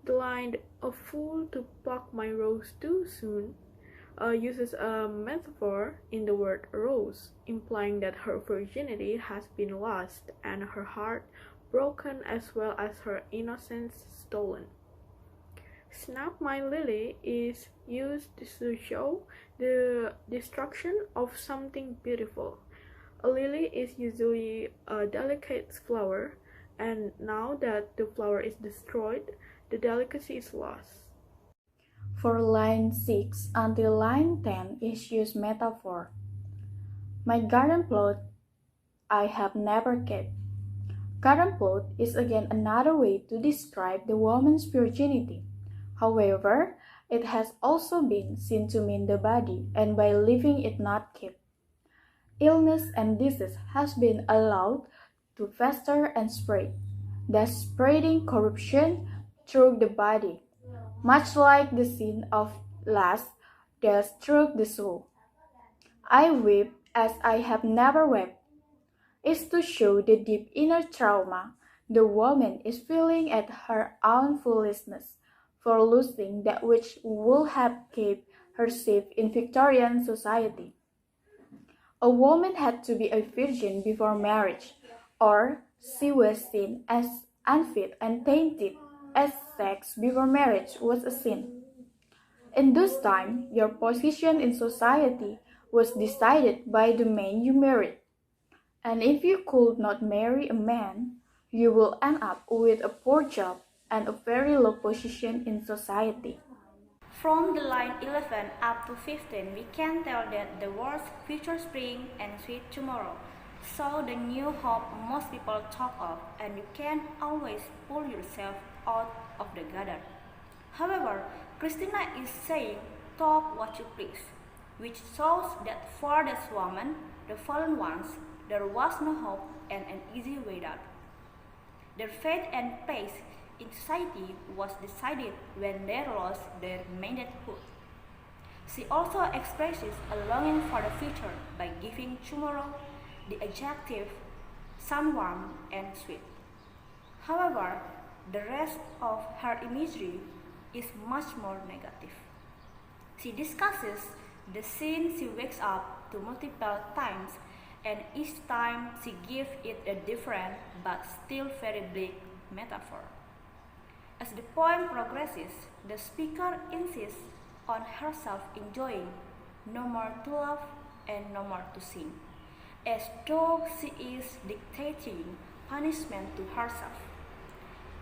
The line "a fool to pluck my rose too soon" uses a metaphor in the word rose, implying that her virginity has been lost and her heart broken as well as her innocence stolen. "Snap my lily" is used to show the destruction of something beautiful. A lily is usually a delicate flower, and now that the flower is destroyed, the delicacy is lost. For line 6 until line 10 is used metaphor. My garden plot I have never kept. Garden plot is again another way to describe the woman's virginity. However, it has also been seen to mean the body, and by leaving it not kept, illness and disease has been allowed to fester and spread, thus spreading corruption through the body, much like the sin of lust does through the soul. I weep as I have never wept is to show the deep inner trauma the woman is feeling at her own foolishness for losing that which would have kept her safe in Victorian society. A woman had to be a virgin before marriage, or She was seen as unfit and tainted, as sex before marriage was a sin. In those times, your position in society was decided by the man you married. And if you could not marry a man, you will end up with a poor job and a very low position in society. From the line 11 up to 15, we can tell that the words future spring and sweet tomorrow show the new hope most people talk of, and you can always pull yourself out of the gutter. However, Christina is saying, talk what you please, which shows that for this woman, the fallen ones, there was no hope and an easy way out. Their fate and place in society was decided when they lost their manhood. She also expresses a longing for the future by giving tomorrow the adjective sun-warm and sweet. However, the rest of her imagery is much more negative. She discusses the scene she wakes up to multiple times, and each time she gives it a different but still very bleak metaphor. As the poem progresses, the speaker insists on herself enjoying no more to love and no more to sing, as though she is dictating punishment to herself.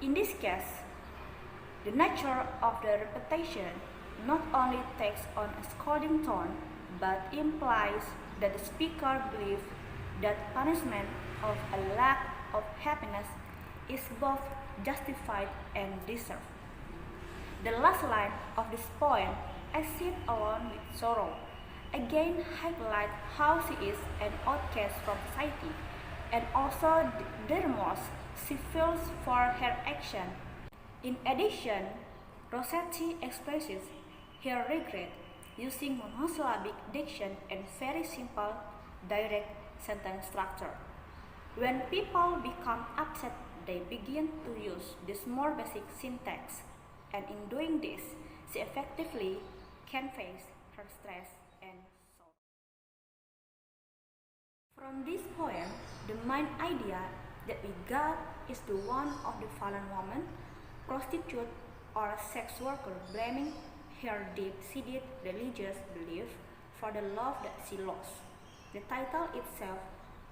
In this case, the nature of the repetition not only takes on a scolding tone, but implies that the speaker believes that punishment of a lack of happiness is both justified and deserved. The last line of this poem, I sit alone with sorrow, again highlights how she is an outcast from society, and also the remorse she feels for her action. In addition, Rossetti expresses her regret using monosyllabic diction and very simple, direct sentence structure. When people become upset, they begin to use this more basic syntax, and in doing this, she effectively conveys her stress and sorrow. From this poem, the main idea that we got is the one of the fallen woman, prostitute, or sex worker blaming her deep-seated religious belief for the love that she lost. The title itself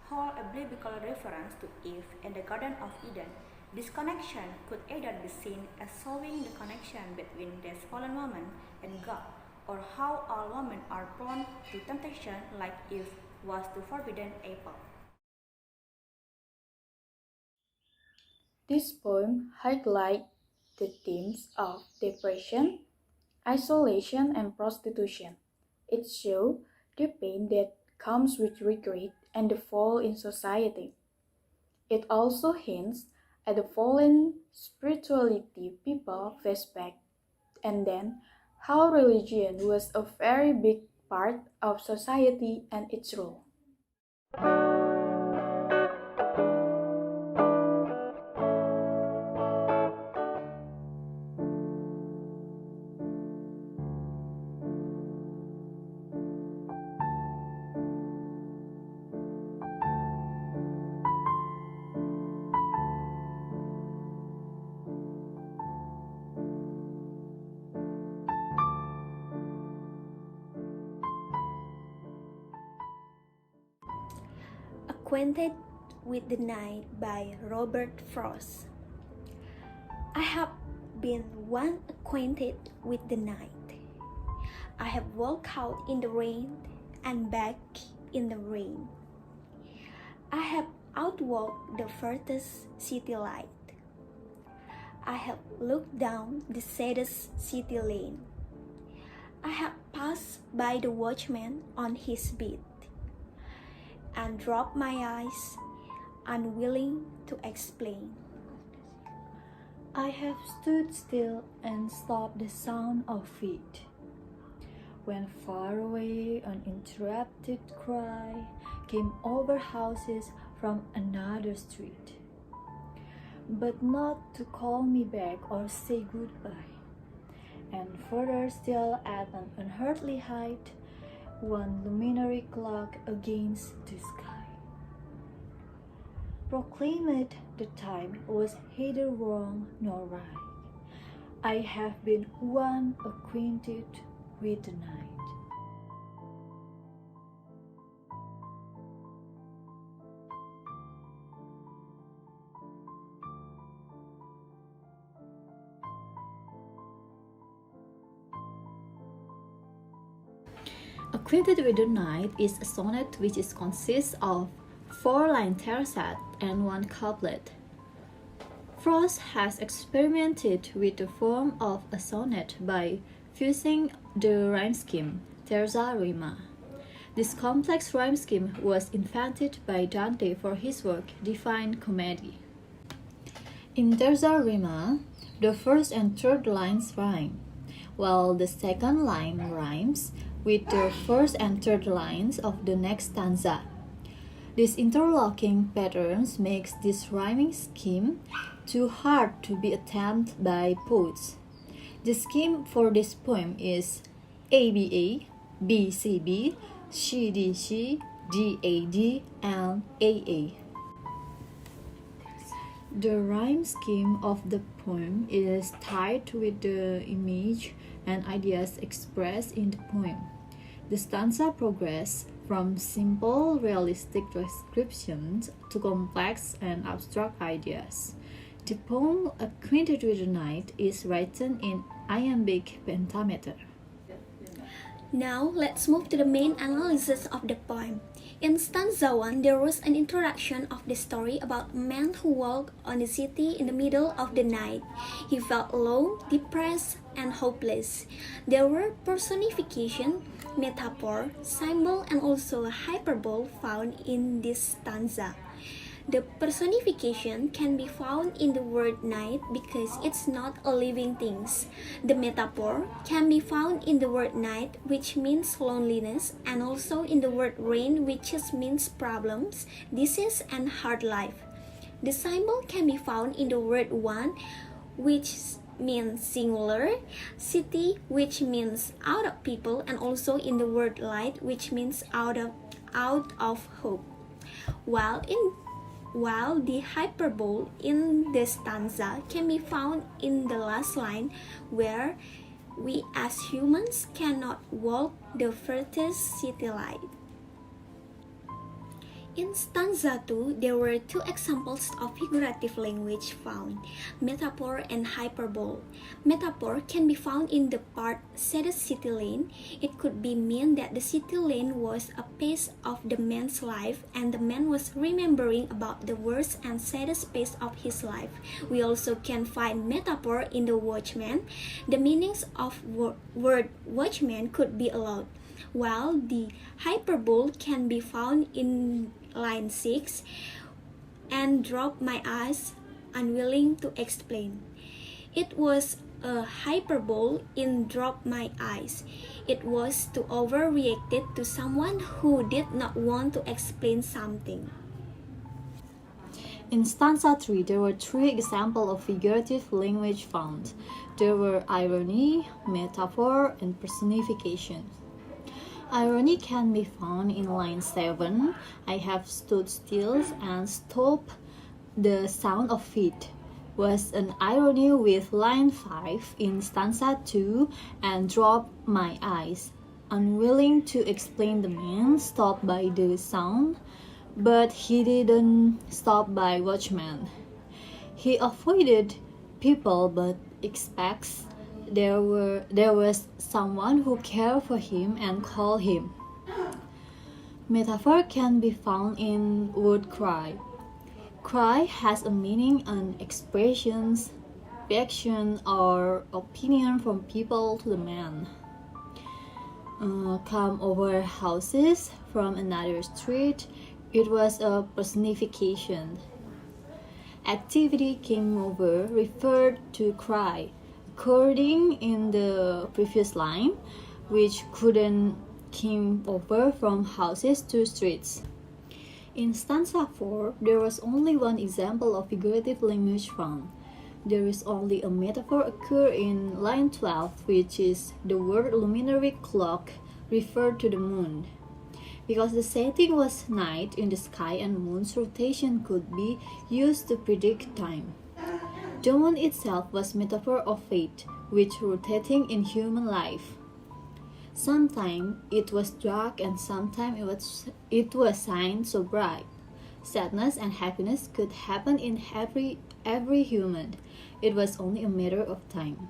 holds a biblical reference to Eve and the Garden of Eden. This connection could either be seen as showing the connection between this fallen woman and God, or how all women are prone to temptation like Eve was to forbidden apple. This poem highlights the themes of depression, isolation, and prostitution. It shows the pain that comes with regret and the fall in society. It also hints at the fallen spirituality people face back, and then how religion was a very big part of society and its role. Acquainted with the Night by Robert Frost. I have been once acquainted with the night. I have walked out in the rain and back in the rain. I have outwalked the furthest city light. I have looked down the saddest city lane. I have passed by the watchman on his beat and dropped my eyes, unwilling to explain. I have stood still and stopped the sound of feet, when far away an interrupted cry came over houses from another street, but not to call me back or say goodbye. And further still at an unearthly height, one luminary clock against the sky. proclaimed the time was neither wrong nor right. I have been one acquainted with the night. Acquainted with the Night is a sonnet which consists of 4-line tercet and 1 couplet. Frost has experimented with the form of a sonnet by fusing the rhyme scheme terza rima. This complex rhyme scheme was invented by Dante for his work Divine Comedy. In terza rima, the first and third lines rhyme, while the second line rhymes with the first and third lines of the next stanza. These interlocking patterns makes this rhyming scheme too hard to be attempted by poets. The scheme for this poem is ABA, BCB, CDC, DAD, and AA. The rhyme scheme of the poem is tied with the image and ideas expressed in the poem. The stanza progresses from simple realistic descriptions to complex and abstract ideas. The poem Acquainted with the Night is written in iambic pentameter. Now, let's move to the main analysis of the poem. In stanza 1, there was an introduction of the story about a man who walked on the city in the middle of the night. He felt alone, depressed, and hopeless. There were personification, metaphor, symbol, and also a hyperbole found in this stanza. The personification can be found in the word night because it's not a living thing. The metaphor can be found in the word night, which means loneliness, and also in the word rain, which means problems, disease, and hard life. The symbol can be found in the word one, which means singular, city, which means out of people, and also in the word light, which means out of hope. While the hyperbole in the stanza can be found in the last line, where we as humans cannot walk the furthest city light. In stanza 2, there were 2 examples of figurative language found, metaphor and hyperbole. Metaphor can be found in the part saddest city lane. It could be mean that the city lane was a phase of the man's life and the man was remembering about the worst and saddest phase of his life. We also can find metaphor in the watchman. The meanings of word watchman could be a lot, while the hyperbole can be found in line 6, and drop my eyes, unwilling to explain. It was a hyperbole in drop my eyes. It was to overreacted to someone who did not want to explain something. In stanza 3, there were 3 examples of figurative language found. There were irony, metaphor, and personification. Irony can be found in line 7. I have stood still and stopped the sound of feet. Was an irony with line 5 in stanza 2 and drop my eyes. Unwilling to explain, the man stopped by the sound, but he didn't stop by watchman. He avoided people but expects there was someone who cared for him and called him. Metaphor can be found in word cry. Cry has a meaning and expressions, reaction, or opinion from people to the man. Come over houses from another street. It was a personification. Activity came over referred to cry, according in the previous line, which couldn't came over from houses to streets. In stanza 4, there was only one example of figurative language found. There is only a metaphor occur in line 12, which is the word luminary clock referred to the moon. because the setting was night in the sky and moon's rotation could be used to predict time. The moon itself was metaphor of fate, which rotating in human life. Sometimes it was dark and sometimes it was shine so bright. Sadness and happiness could happen in every human. It was only a matter of time.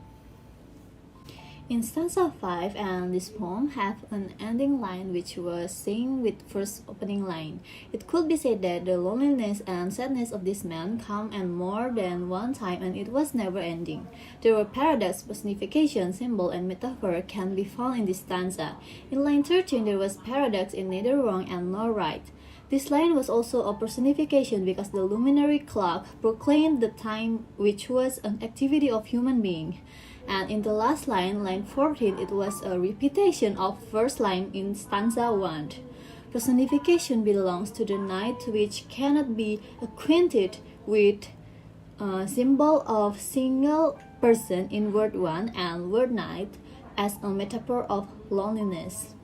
In stanza 5 and this poem have an ending line which was sung with first opening line. It could be said that the loneliness and sadness of this man come and more than one time and it was never ending. There were paradox, personification, symbol and metaphor can be found in this stanza. In line 13 there was paradox in neither wrong and nor right. This line was also a personification because the luminary clock proclaimed the time which was an activity of human being. And in the last line, line 14, it was a repetition of first line in stanza 1. Personification belongs to the night which cannot be acquainted with a symbol of single person in word 1 and word night as a metaphor of loneliness.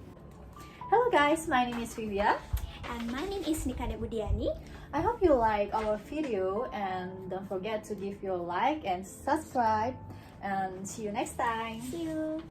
Hello guys, my name is Vivia. And my name is Udayana. I hope you like our video and don't forget to give your like and subscribe and see you next time. See you.